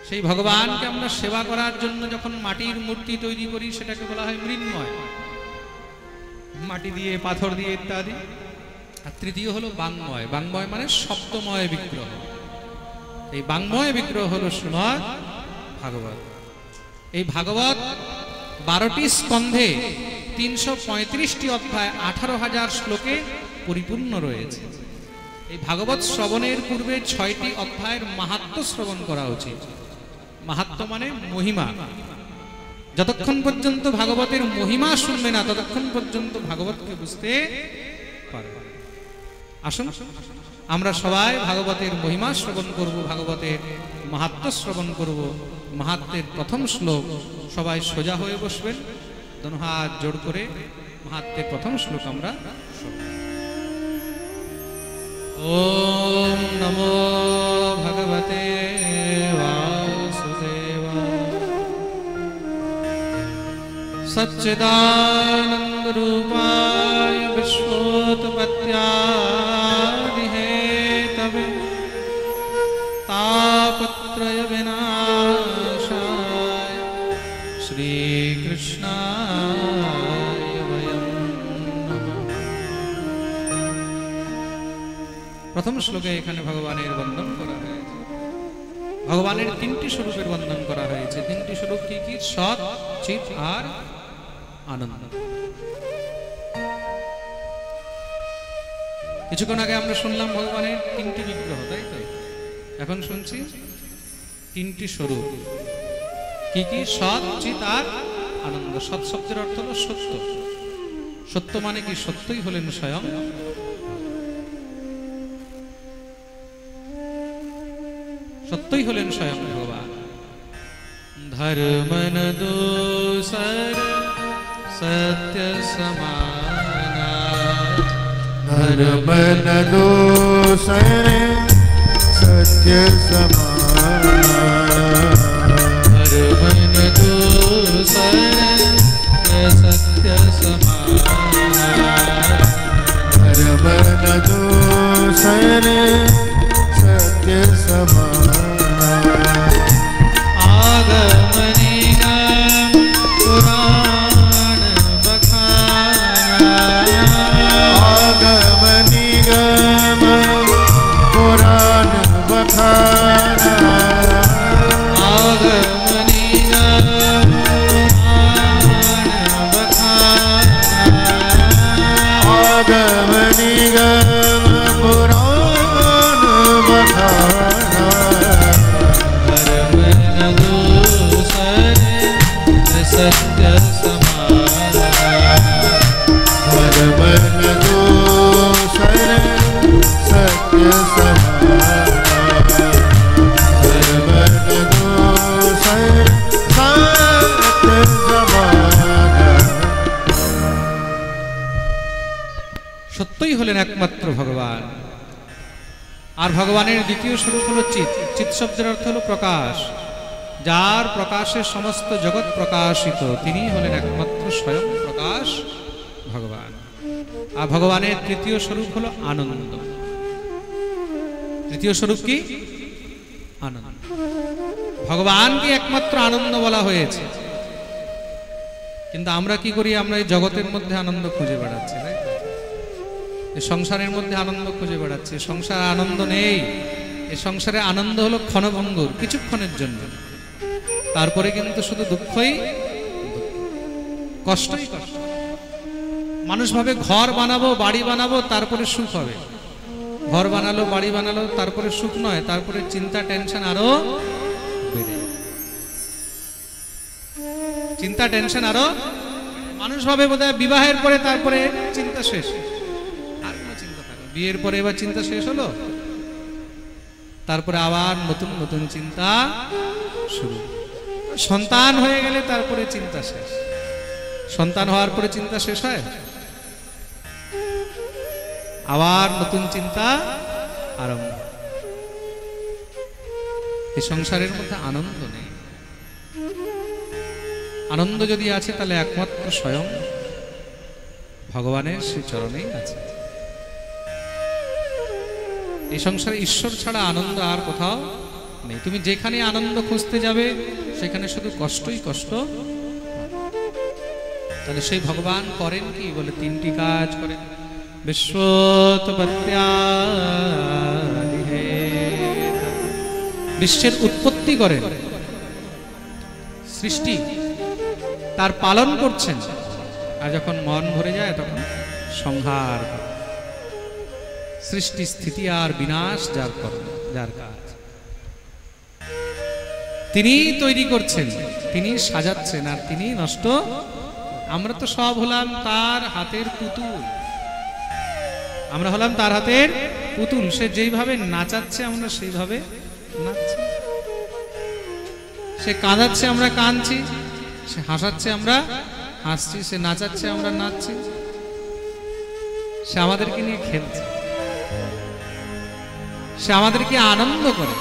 সেই ভগবানকে আমরা সেবা করার জন্য যখন মাটির মূর্তি তৈরি করি সেটাকে বলা হয় মৃন্ময়, মাটি দিয়ে পাথর দিয়ে ইত্যাদি। আর তৃতীয় হলো বাংময়। বাংময় মানে শব্দময় বিগ্রহ। এই বাংময় বিগ্রহ হলো শ্রীমদ্ ভাগবত। এই ভাগবত 12টি স্কন্ধে 335টি অধ্যায় 18,000 শ্লোকে পরিপূর্ণ রয়েছে। এই ভাগবত শ্রবণের পূর্বে 6টি অধ্যায়ের মাহাত্ম্য শ্রবণ করা উচিত। মাহাত্ম্য মানে মহিমা। যতক্ষণ পর্যন্ত ভাগবতের মহিমা শুনবে না ততক্ষণ পর্যন্ত ভাগবতকে বুঝতে পারবে না। আসুন আমরা সবাই ভাগবতের মহিমা শ্রবণ করব, ভাগবতের মাহাত্ম্য শ্রবণ করব। মাহাত্ম্যের প্রথম শ্লোক, সবাই সোজা হয়ে বসবেন, দুই হাত জোড় করে মাহাত্ম্যের প্রথম শ্লোক আমরা শুনব। ওম নমো ভগবতে বাসুদেবায় সচ্চিদানন্দ রূপায় বিশ্বোৎপত্ত্যাদি হেতবে তাপত্রয় বিনাশায় শ্রীকৃষ্ণায় বয়ং নমঃ। প্রথম শ্লোকে এখানে ভগবানের বন্দন করা হয়েছে। ভগবানের 3টি স্বরূপের বন্দন করা হয়েছে। 3টি স্বরূপ কি কি? সৎ, চিৎ আর আনন্দ। কিছুক্ষণ আগে আমরা শুনলাম ভগবানের 3টি বিগ্রহ, তাই তো? এখন শুনছি 3টি স্বরূপ কি কি? সৎ, চিৎ আর আনন্দ। সৎ শব্দের অর্থ হলো সত্য। সত্য মানে কি? সত্যই হলেন স্বয়ং। সত্যই হলেন স্বয়ং ভগবান। ধর্মন দোসর সত্য সমানা, ধর্মন দোসর সত্য সমানা, ধর্মন দোসর সত্য সমানা, ধর্মন দোসর সত্য সমানা, আগমনিগম পুরাণ বখানা, আগমনিগম পুরাণ বখানা, আগমনিগম পুরাণ বখানা, আগমনিগম পুরাণ বখানা, ধর্মন দোসর সত্য সমানা, ধর্মন দোসর সত্য সমানা, ধর্মন দোসর সত্য সমানা। সত্যই হলেন একমাত্র ভগবান। আর ভগবানের দ্বিতীয় স্বরূপ হলো চিৎ। চিৎ শব্দের অর্থ হলো প্রকাশ। যার প্রকাশে সমস্ত জগৎ প্রকাশিত, তিনি হলেন একমাত্র স্বয়ং প্রকাশ ভগবান। আর ভগবানের তৃতীয় স্বরূপ হলো আনন্দ। তৃতীয় স্বরূপ কি? আনন্দ। ভগবানকে একমাত্র আনন্দ বলা হয়েছে। কিন্তু আমরা কি করি? আমরা এই জগতের মধ্যে আনন্দ খুঁজে বেড়াচ্ছি, তাই তো? এই সংসারের মধ্যে আনন্দ খুঁজে বেড়াচ্ছি। সংসারে আনন্দ নেই। এই সংসারে আনন্দ হলো ক্ষণভঙ্গুর, কিছুক্ষণের জন্য। তারপরে কিন্তু শুধু দুঃখই কষ্টই কষ্ট। মানুষ ভাবে ঘর বানাবো, বাড়ি বানাবো, তারপরে সুখ হবে। ঘর বানালো, বাড়ি বানালো, তারপরে সুখ নয়, তারপরে চিন্তা, টেনশন আরো বেড়ে যাবে। চিন্তা, টেনশন আরো। মানুষ ভাবে বোধহয় বিবাহের পরে তারপরে চিন্তা শেষ, আর কোনো চিন্তা থাকে। বিয়ের পরে এবার চিন্তা শেষ হলো, তারপরে আবার নতুন নতুন চিন্তা শুরু। সন্তান হয়ে গেলে তারপরে চিন্তা শেষ। সন্তান হওয়ার পরে চিন্তা শেষ হয়, আবার নতুন চিন্তা আরম্ভ। এই সংসারের মধ্যে আনন্দ নেই। আনন্দ যদি আছে তাহলে একমাত্র স্বয়ং ভগবানের শ্রী চরণেই আছে। এই সংসারে ঈশ্বর ছাড়া আনন্দ আর কোথাও নেই। তুমি যেখানে আনন্দ খুঁজতে যাবে সেখানে শুধু কষ্টই কষ্ট। তাহলে সেই ভগবান করেন কি বলে, তিনটি কাজ করেন। বিশ্বের উৎপত্তি করেন, সৃষ্টি তার পালন করছেন, আর যখন মন ভরে যায় তখন সংহার। সৃষ্টি স্থিতি আর বিনাশ যার কর্ম, যার কাজ। তিনি তৈরি করছেন, তিনি সাজাচ্ছেন, আর তিনি নষ্ট। আমরা তো সব হলাম তার হাতের পুতুল, আমরা হলাম তার হাতের পুতুল। সে যেইভাবে নাচাচ্ছে আমরা সেইভাবে নাচছি, সে কাঁদাচ্ছে আমরা কাঁদছি, সে হাসাচ্ছে আমরা হাসছি, সে নাচাচ্ছে আমরা নাচছি, সে আমাদেরকে নিয়ে খেলছে, সে আমাদেরকে আনন্দ করে।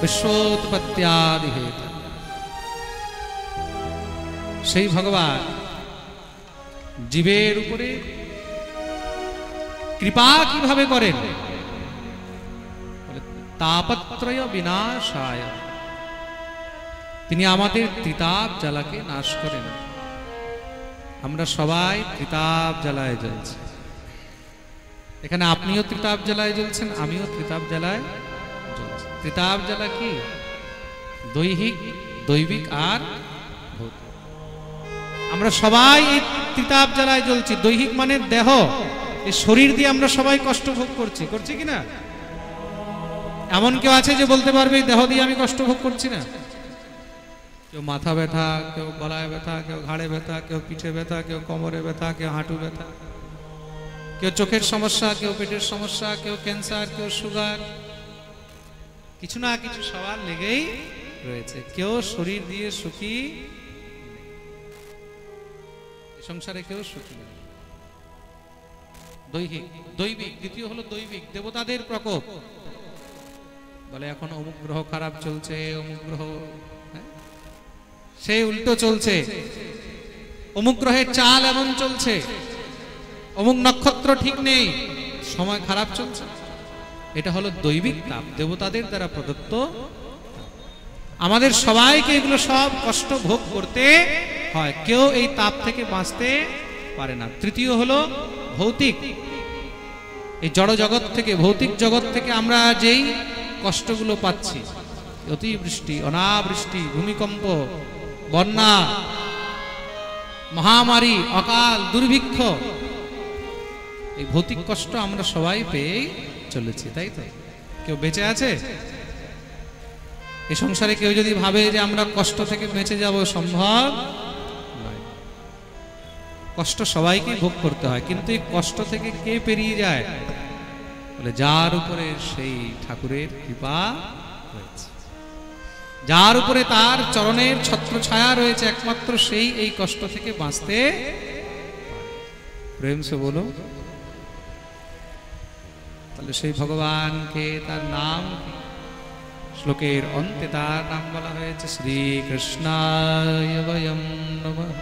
বিশ্বোৎপত্ত্যাদি হেতু সেই ভগবান জীবের উপরে কৃপা কিভাবে করেন, তাপত্রয় বিনাশায়। তিনি আমাদের ত্রিতাপ জ্বালাকে নাশ করেন। আমরা সবাই ত্রিতাপ জ্বালায় জ্বলছি। এখানে আপনিও ত্রিতাপ জ্বালায় জ্বলছেন, আমিও ত্রিতাপ জ্বালায় জ্বলছি। ত্রিতাপ জ্বালা কি? দৈহিক, দৈবিক আর ভৌতিক। আমরা সবাই এই ত্রিতাপ জ্বালায় জ্বলছি। দৈহিক মানে দেহ, এই শরীর দিয়ে আমরা সবাই কষ্ট ভোগ করছি, করছি কিনা? এমন কেউ আছে যে বলতে পারবে এই দেহ দিয়ে আমি কষ্ট ভোগ করছি না? কেউ মাথা ব্যথা, কেউ গলায় ব্যথা, কেউ ঘাড়ে ব্যথা, কেউ পিঠে ব্যথা, কেউ কোমরে ব্যথা, কেউ হাঁটু ব্যথা, কেউ চোখের সমস্যা, কেউ পেটের সমস্যা, কেউ ক্যান্সার, কেউ সুগার, কিছু না কিছু সবার লেগেই রয়েছে। কেউ শরীর দিয়ে সুখী, সংসারে কেউ সুখী নেই। দৈহিক, দৈবিক। দ্বিতীয় হলো দৈবিক, দেবতাদের প্রকোপ। বলে এখন অমুক গ্রহ খারাপ চলছে, অমুক গ্রহ সেই উল্টো চলছে, অমুক গ্রহের চাল এমন চলছে, অমুক নক্ষত্র ঠিক নেই, সময় খারাপ চলছে। এটা হলো দৈবিক তাপ, দেবতাদের দ্বারা প্রদত্ত। আমাদের সবাইকে এগুলো সব কষ্ট ভোগ করতে হয়, কেউ এই তাপ থেকে বাঁচতে পারে না। তৃতীয় হলো ভৌতিক, এই জড় জগৎ থেকে, ভৌতিক জগৎ থেকে আমরা যেই কষ্টগুলো পাচ্ছি, অতিবৃষ্টি, অনাবৃষ্টি, ভূমিকম্প, বন্যা, মহামারী, অকাল, দুর্ভিক্ষ, এই ভৌতিক কষ্ট আমরা সবাই পেয়ে চলেছি, তাই তো? কেউ বেঁচে আছে? এই সংসারে কেউ যদি ভাবে যে আমরা কষ্ট থেকে বেঁচে যাব, সম্ভব নয়। কষ্ট সবাইকে ভোগ করতে হয়, কিন্তু এই কষ্ট থেকে কে পেরিয়ে যায়? বলে যার উপরে সেই ঠাকুরের কৃপা রয়েছে, যার উপরে তার চরণের ছত্র ছায়া রয়েছে, একমাত্র সেই এই কষ্ট থেকে বাঁচতে। প্রেম সে বলো। তাহলে সেই ভগবানকে, তার নাম, শ্লোকের অন্তে তার নাম বলা হয়েছে শ্রীকৃষ্ণায় বয়ং নমঃ।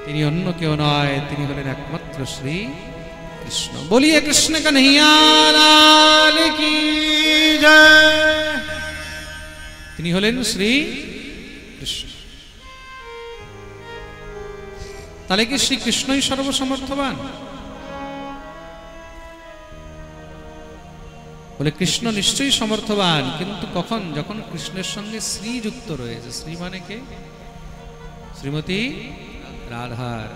তিনি অন্য কেউ নয়, তিনি হলেন একমাত্র শ্রী কৃষ্ণ। বলিয়ে কৃষ্ণ কানহাইয়া লাল কি জয়। তিনি হলেন শ্রী কৃষ্ণ। তাহলে কি শ্রী কৃষ্ণই সর্বসমর্থবান? বলে কৃষ্ণ নিশ্চয়ই সমর্থবান, কিন্তু কখন? যখন কৃষ্ণের সঙ্গে শ্রী যুক্ত রয়েছে। শ্রী মানে কে? শ্রীমতী রাধার।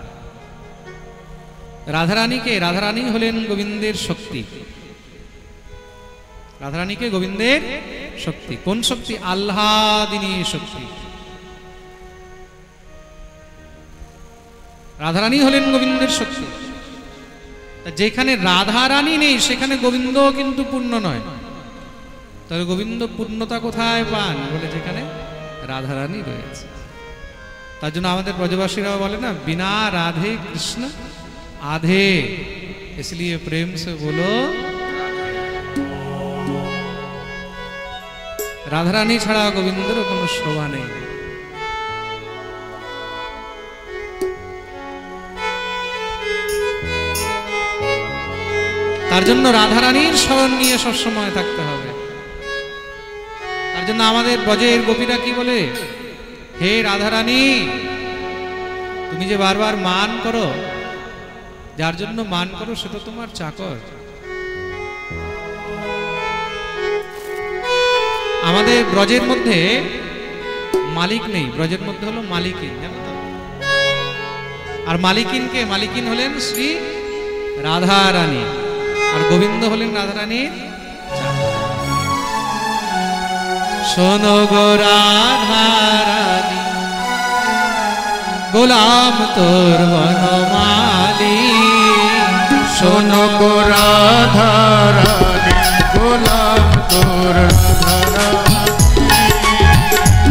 রাধারানীকে, রাধারানী হলেন গোবিন্দের শক্তি। রাধারানীকে গোবিন্দের শক্তি। কোন শক্তি? আহ্লাদিনী শক্তি। রাধারানী হলেন গোবিন্দের শক্তি। যেখানে রাধারানী নেই সেখানে গোবিন্দ কিন্তু পূর্ণ নয়। তাহলে গোবিন্দ পূর্ণতা কোথায় পান? বলে যেখানে রাধারানী রয়েছে। তার জন্য আমাদের ব্রজবাসীরাও বলে না, বিনা রাধে কৃষ্ণ आधे, इसलिए प्रेम से बोलो राधा रानी छड़ा गोविंदर कोनो शोभा नहीं। তার জন্য রাধারানীর স্মরণ নিয়ে সবসময় থাকতে হবে। তার জন্য আমাদের ব্রজের গোপীরা কি বলে, হে রাধারানী, তুমি যে বারবার মান করো, যার জন্য মান করো সে তো তোমার চাকর। আমাদের ব্রজের মধ্যে মালিক নেই, ব্রজের মধ্যে হলো মালিকিন, জানো তো? আর মালিকিনকে, মালিকিন হলেন শ্রী রাধারানী, আর গোবিন্দ হলেন রাধারানীর চাকর। শোনো গো রাধারানী, গোলাম তোর বনমালী। শোনো গো রাধারানী, গোলাম তোর রাধারানী।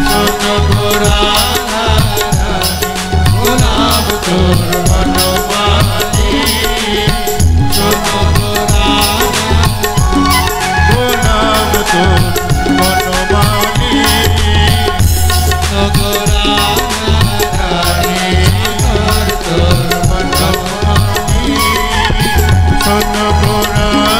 শোনো গো রাধারানী, গোলাম তোর বনমালী। শোনো গো রাধারানী, গোলাম তোর বনমালী। শোনো গো রাধারানী, তোর বনমালী। শোনো গো রাধারানী।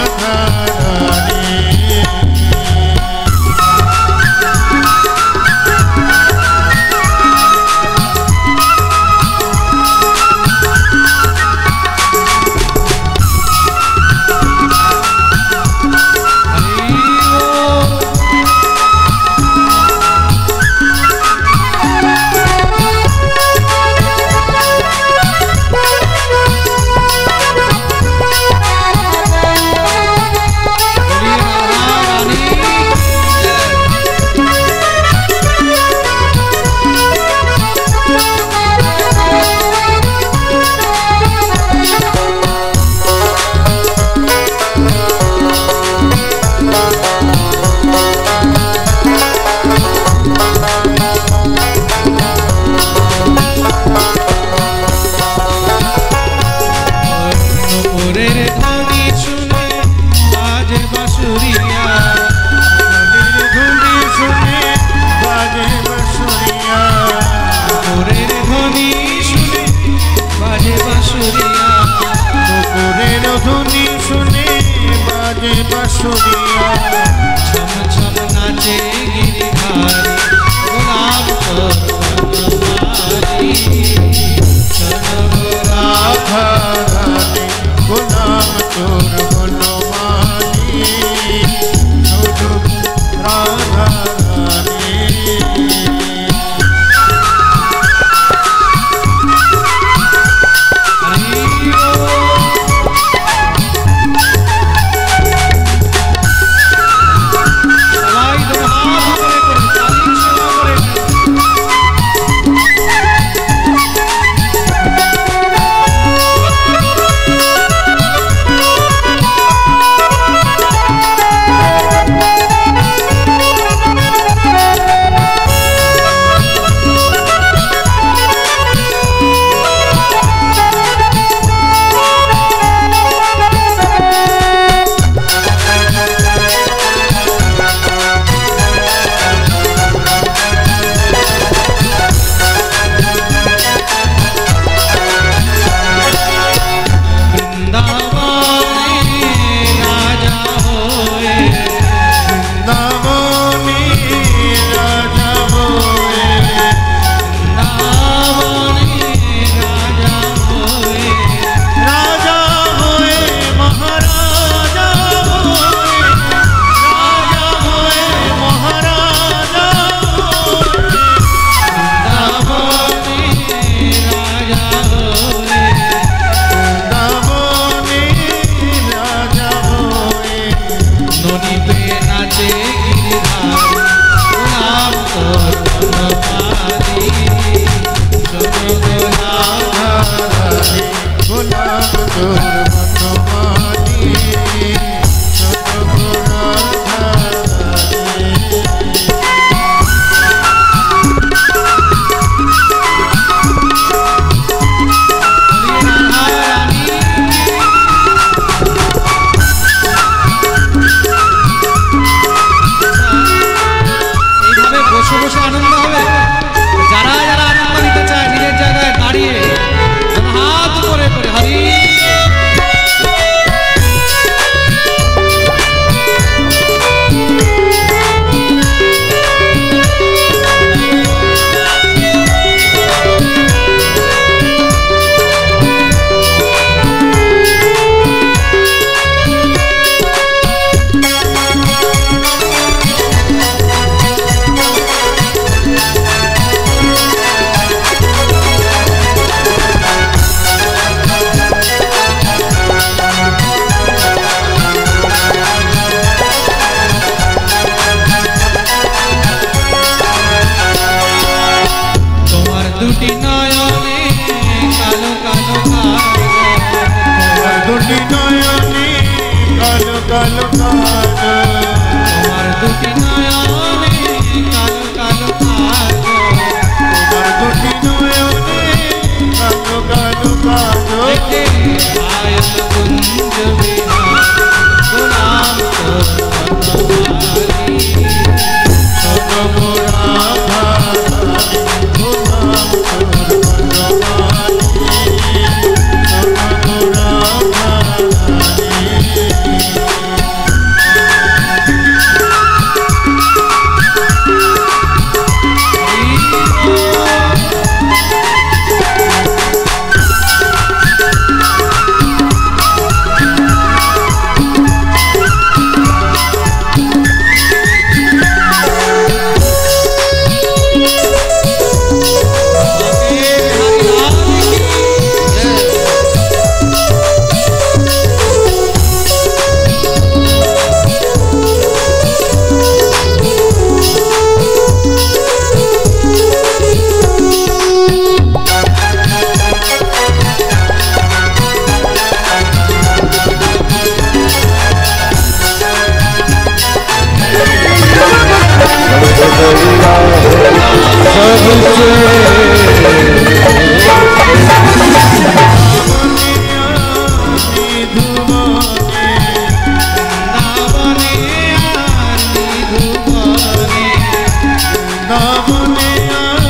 কামনে আর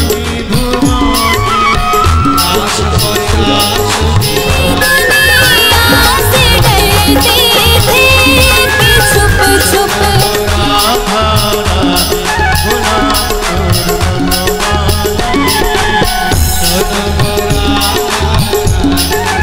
বিধুমানি आस करे आस से डरते थे कि छुप छुप राधा रानी गुलाम तोर मनमानी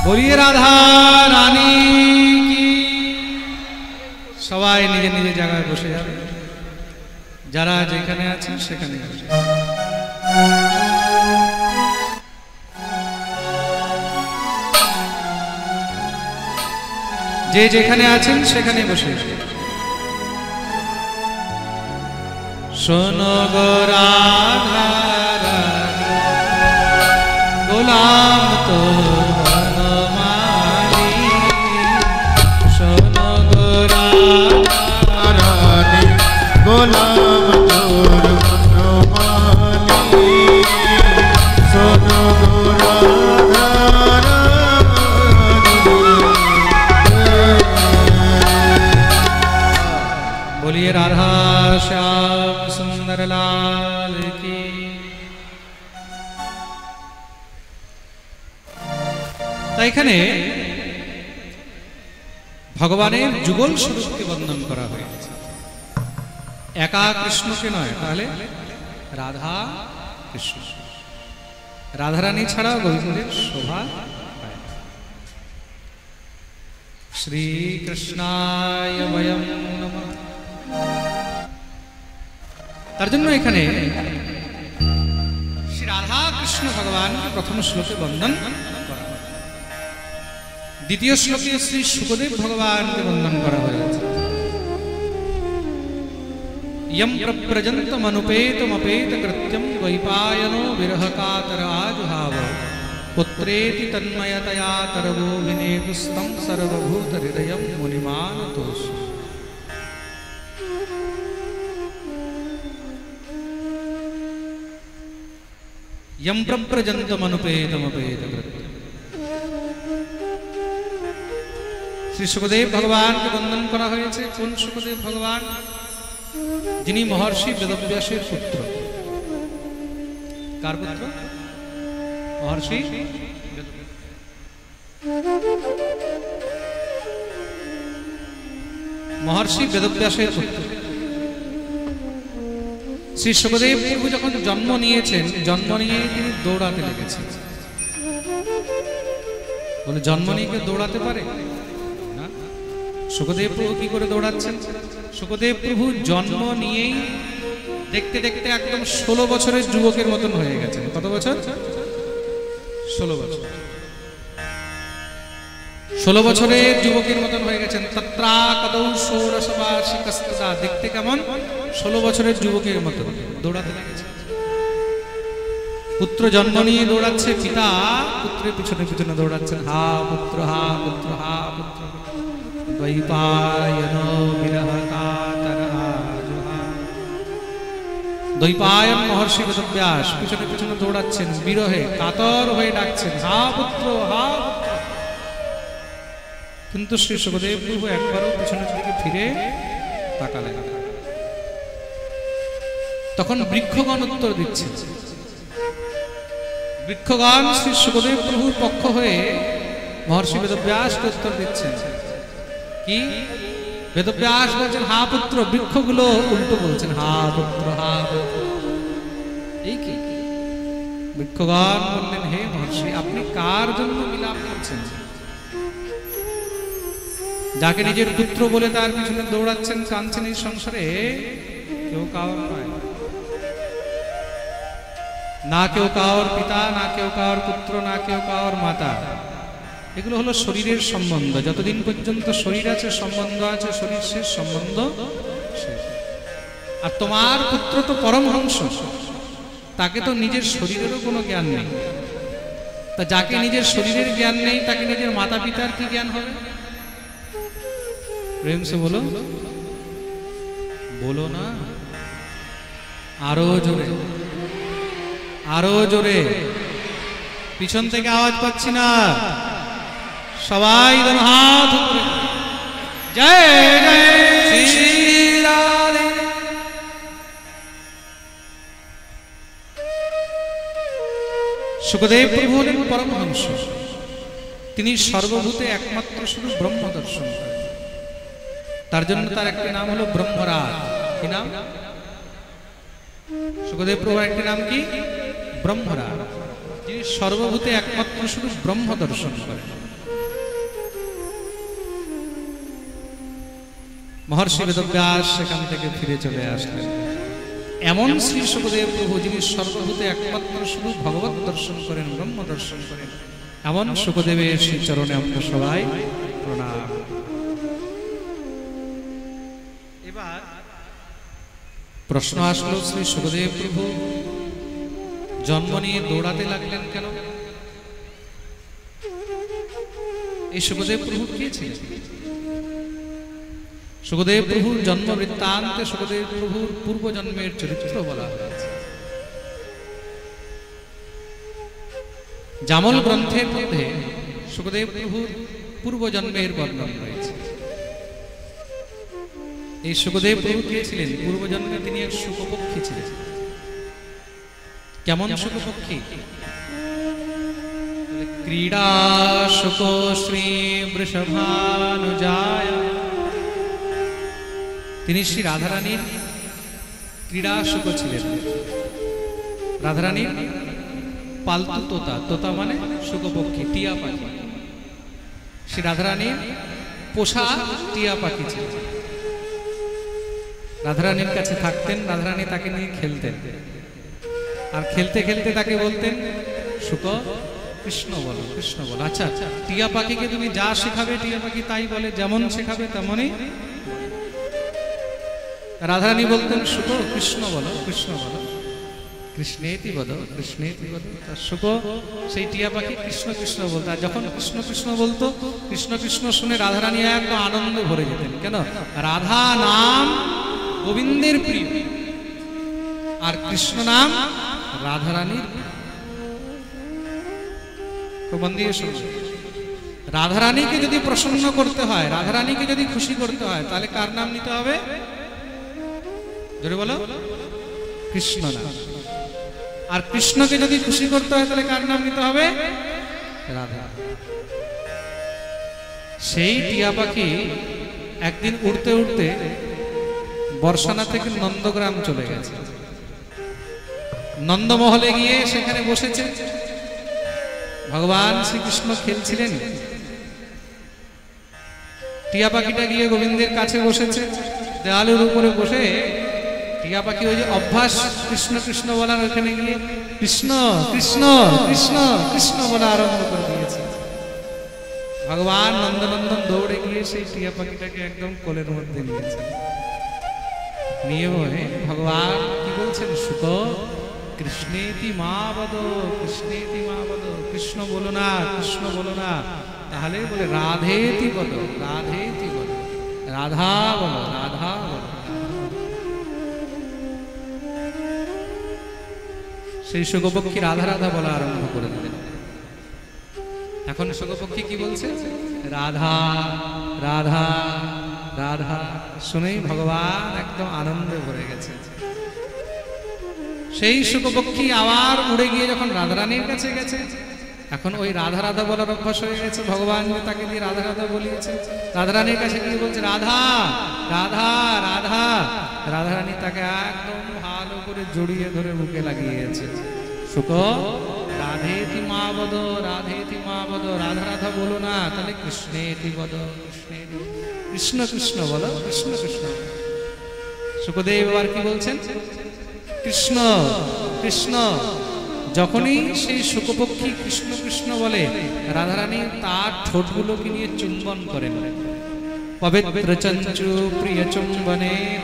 बोलिए राधा रानी की। সবাই নিজে নিজে জায়গায় বসে যাবে, যারা যেখানে আছেন সেখানে বসে যাবে। যে যেখানে আছেন সেখানে বসে যাবে। শোনো গো রাধা রানী, গোলাম তো বনমালী। শোনো গো রাধা রানী গোলাম তোর মনোমালী শোনো গো রাধা রানী बोलिए राधा श्याम सुंदर लाल की। তাই এখানে ভগবানের যুগল স্বরূপকে বন্দন করা হয়েছে, একা কৃষ্ণকে নয়। তাহলে রাধা কৃষ্ণ, রাধারানী ছাড়াও গোবিন্দের শোভা পায় না। শ্রীকৃষ্ণায় বয়ম নমঃ। তার জন্য এখানে শ্রী রাধা কৃষ্ণ ভগবানকে প্রথম শ্লোকে বন্দন করা হয়, দ্বিতীয় শ্লোকে শ্রী সুখদেব ভগবানকে বন্দন করা হয়েছে। यम प्रव्रजन्तमनुपेतमपेत कृत्यं द्वैपायनो विरहकातर आजुहाव पुत्रेति तन्मयतया तरवो विनेदुस्तं सर्वभूतहृदयं मुनिमानतोऽस्मि। यम प्रव्रजन्तमनुपेतमपेत कृत्यं। श्री सुखदेव भगवान के बंदन करा হয়েছে। কোন সুখদেব ভগবান? যিনি মহর্ষি বেদব্যাসের পুত্র। কার পুত্র? মহর্ষি মহর্ষি বেদব্যাসের পুত্র। শ্রী সুখদেব প্রভু যখন জন্ম নিয়েছেন, জন্ম নিয়ে তিনি দৌড়াতে লেগেছেন। বলে জন্ম নিয়ে কেউ দৌড়াতে পারে না। সুখদেব প্রভু কি করে দৌড়াচ্ছেন? সুখদেব প্রভু জন্ম নিয়েই দেখতে দেখতে একদম 16 বছরের যুবকের মতন হয়ে গেছেন। কত বছর? 16 বছর। 16 বছরের যুবকের মতন হয়ে গেছেন। তত্রা কদৌ ষোড়শবার্ষিকস্তদা। দেখতে কেমন? 16 বছরের যুবকের মতন দৌড়াতে লেগেছে। পুত্র জন্ম নিয়ে দৌড়াচ্ছে, পিতা পুত্রের পিছনে পিছনে দৌড়াচ্ছেন। হা পুত্র, হা পুত্র, হা পুত্র। দ্বৈপায়নো বিরহকাতর আজুহাব। দ্বৈপায়ন মহর্ষি বেদব্যাস পিছনে পিছনে দৌড়াচ্ছেন, বিরহে কাতর হয়ে ডাকছেন, হা পুত্র, হা পুত্র। কিন্তু শ্রী সুখদেব প্রভু একবারও পিছনের দিকে ফিরে তাকালেন না। তখন বৃক্ষগণ উত্তর দিচ্ছে। বৃক্ষগণ শ্রী সুখদেব প্রভুর পক্ষ হয়ে মহর্ষি বেদব্যাসকে উত্তর দিচ্ছেন। কি? বেদব্যাস বলছেন হা পুত্র, বৃক্ষগুলো উল্টো বলছেন হা পুত্র, হা পুত্র। এই কি? বৃক্ষগণ বললেন, হে মহর্ষি, আপনি কার জন্য বিলাপ করছেন? যাকে নিজের পুত্র বলে তার পিছনে দৌড়াচ্ছেন, কাঁদছেন, এই সংসারে কেউ কাউর নয়। না কেউ কাউর পিতা, না কেউ কাউর পুত্র, না কেউ কাউর মাতা। এগুলো হলো শরীরের সম্বন্ধ। যতদিন পর্যন্ত শরীর আছে, সম্বন্ধ আছে, শরীর শেষ, সম্বন্ধ শেষ। আর তোমার পুত্র তো পরমহংস, তাকে তো নিজের শরীরেরও কোনো জ্ঞান নেই। তা যাকে নিজের শরীরের জ্ঞান নেই, তাকে নিজের মাতা পিতার কি জ্ঞান হবে? প্রেম সে বলো, বলো না, আরো জোরে, আরো জোরে। পিছন থেকে আওয়াজ পাচ্ছি না, সবাই যেন হাত উপরে। জয় জয় শ্রী রাধে। সুখদেব প্রভু হলেন পরমহংস। তিনি সর্বভূতে একমাত্র শুধু ব্রহ্ম দর্শন করেন। তার জন্য তার একটি নাম হলো ব্রহ্মরাজ। কি নাম? সুখদেব প্রভুর একটি নাম কি? ব্রহ্মরাজ। যিনি সর্বভূতে একমাত্র শুধু ব্রহ্ম দর্শন করেন। মহর্ষি বেদব্যাস সেখান থেকে ফিরে চলে আসলেন। এমন শ্রী সুখদেব প্রভু যিনি সর্বভূতে একমাত্র শুধু ভগবত দর্শন করেন, ব্রহ্ম দর্শন করেন, এমন সুখদেবের শ্রী চরণে আমরা সবাই প্রণাম। এবার প্রশ্ন আসলো, শ্রী সুখদেব প্রভু জন্ম নিয়ে দৌড়াতে লাগলেন কেন? এই সুখদেব প্রভু কে ছিলেন? সুখদেব প্রভুর জন্ম বৃত্তান্তে সুখদেব প্রভুর পূর্বজন্মের চরিত্র বলা হয়েছে। জামল গ্রন্থের মধ্যে সুখদেব প্রভুর পূর্বজন্মের বর্ণনা রয়েছে। এই সুখদেব প্রভু কে ছিলেন? পূর্বজন্মে তিনি এক শুকপক্ষী ছিলেন। কেমন শুকপক্ষী? ক্রীড়া শুক শ্রী বৃষভানুজায়। তিনি শ্রী রাধারানীর ক্রীড়া শুক ছিলেন। রাধারানীর পালতু তোতা, তোতা মানে শুকপক্ষী, টিয়া পাখি। শ্রী রাধারানীর পোষা টিয়া পাখি ছিলেন। রাধারানীর কাছে থাকতেন, রাধারানী তাকে নিয়ে খেলতেন। আর খেলতে খেলতে তাকে বলতেন, শুক কৃষ্ণ বলো, কৃষ্ণ বলো। আচ্ছা, টিয়া পাখিকে তুমি যা শেখাবে টিয়া পাখি তাই বলে, যেমন শেখাবে তেমনই। রাধারানী বলতেন, শুক কৃষ্ণ বলো, কৃষ্ণ বলো, কৃষ্ণেতি বলো, কৃষ্ণেতি বলো। শুক সেই টিয়া পাখি কৃষ্ণ কৃষ্ণ বলতো। আর যখন কৃষ্ণ কৃষ্ণ বলতো, কৃষ্ণ কৃষ্ণ শুনে রাধারানী একদম আনন্দে ভরে যেতেন। কেন? রাধা নাম গোবিন্দের প্রিয়, আর কৃষ্ণ নাম রাধারানীর। মন দিয়ে শুনছেন? রাধারানীকে যদি প্রসন্ন করতে হয়, রাধারানীকে যদি খুশি করতে হয়, তাহলে কার নাম নিতে হবে? জোরে বলো, কৃষ্ণ নাম। আর কৃষ্ণকে যদি খুশি করতে হয়, তাহলে কার নাম নিতে হবে? রাধা। সেই টিয়া পাখি একদিন উড়তে উড়তে বর্ষানা থেকে নন্দগ্রাম চলে গেছে। নন্দমহলে গিয়ে সেখানে বসেছে। ভগবান শ্রীকৃষ্ণ খেলছিলেন। টিয়া পাখিটা গিয়ে গোবিন্দের কাছে বসেছে, দেওয়ালের উপরে বসে। টিয়া পাখি ওই যে অভ্যাস কৃষ্ণ কৃষ্ণ বলার, ওখানে গিয়ে কৃষ্ণ কৃষ্ণ কৃষ্ণ কৃষ্ণ বলা আরম্ভ করে দিয়েছে। ভগবান নন্দনন্দন দৌড়ে গিয়ে সেই টিয়া পাখিটাকে একদম কোলের মধ্যে নিয়েছে। নিয়ে ভগবান কি বলছেন? শুক কৃষ্ণেতি মা বদ, কৃষ্ণেতি মা বদ। কৃষ্ণ বলো না, কৃষ্ণ বলো না। তাহলে বলে রাধেতি বদ, রাধেতি বদ, রাধা বলো, রাধা বলো। সেই শুকপক্ষী রাধা রাধা বলা আরম্ভ করে দিলেন। এখন শুকপক্ষী কি বলছে? রাধা রাধা রাধা। শুনেই ভগবান একদম আনন্দে ভরে গেছে। সেই শুকপক্ষী আবার উড়ে গিয়ে যখন রাধারানীর কাছে গেছে, এখন ওই রাধা রাধা বলার অভ্যাস হয়ে গেছে। ভগবান তাকে দিয়ে রাধা রাধা বলিয়েছে। রাধারানীর কাছে গিয়ে বলছে রাধা রাধা রাধা। রাধারানী তাকে একদম ভালো করে জড়িয়ে ধরে বুকে লাগিয়েছে। শুক রাধেতি মা বদ, রাধেতি মা বদ। রাধা রাধা বলো না, তাহলে কৃষ্ণেতি বদ, কৃষ্ণেতি, কৃষ্ণ কৃষ্ণ বলো, কৃষ্ণ কৃষ্ণ। শুকদেব আবার কি বলছেন? কৃষ্ণ কৃষ্ণ যখনই সেই শুকপক্ষী কৃষ্ণ কৃষ্ণ বলে, রাধারানী তার ঠোঁটগুলোকে নিয়ে চুম্বন করেন। পবিত্র চঞ্চু প্রিয় চুম্বনের,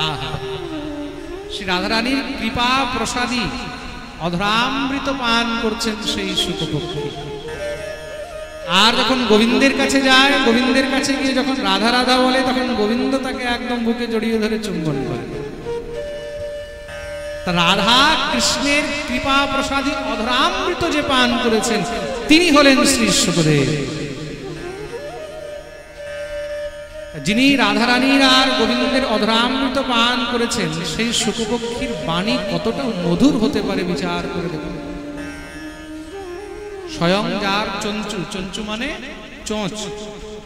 আহা, শ্রী রাধারানীর কৃপা প্রসাদী অধরামৃত পান করছেন সেই শুকপক্ষী। আর যখন গোবিন্দের কাছে যায়, গোবিন্দের কাছে গিয়ে যখন রাধা রাধা বলে, তখন গোবিন্দ তাকে একদম বুকে জড়িয়ে ধরে চুম্বন করে। রাধা কৃষ্ণের কৃপা প্রসাদী অধরামৃত যে পান করেছেন, তিনি হলেন শ্রী শুকদেব। যিনি রাধারানীর আর গোবিন্দের অধরামৃত পান করেছেন, সেই শুকপক্ষীর বাণী কতটা মধুর হতে পারে বিচার করে দেখুন। স্বয়ং যার চঞ্চু, চঞ্চু মানে চোঁচ,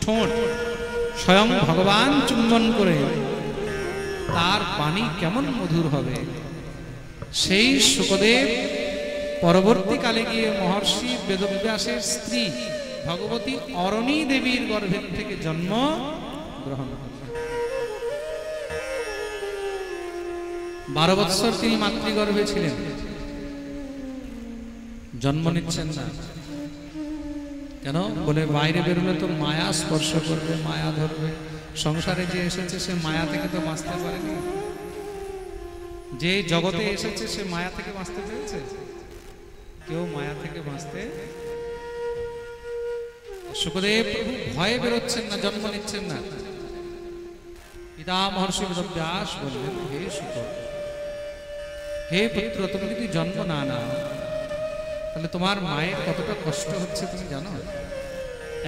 ঠোঁট, স্বয়ং ভগবান চুম্বন করে, তার বাণী কেমন মধুর হবে। সেই শুকদেব পরবর্তীকালে গিয়ে মহর্ষি বেদব্যাসের স্ত্রী ভগবতী অরণী দেবীর গর্ভের থেকে জন্ম গ্রহণ করলেন। 12 বৎসর তিনি মাতৃগর্ভে ছিলেন, জন্ম নিচ্ছেন না। কেন বলে, বাইরে বেরোলে তো মায়া স্পর্শ করবে, মায়া ধরবে। সংসারে যে এসেছে সে মায়া থেকে তো বাঁচতে পারেনি। যে জগতে এসেছে সে মায়া থেকে বাঁচতে পেরেছে? কেউ মায়া থেকে বাঁচতে। শুকদেব প্রভু ভয়ে বেরোচ্ছেন না, জন্ম নিচ্ছেন না। পিতা মহর্ষি বেদব্যাস বললেন, হে শুক, হে পুত্র, তুমি যদি জন্ম না নাও তাহলে তোমার মায়ের কতটা কষ্ট হচ্ছে তুমি জানো?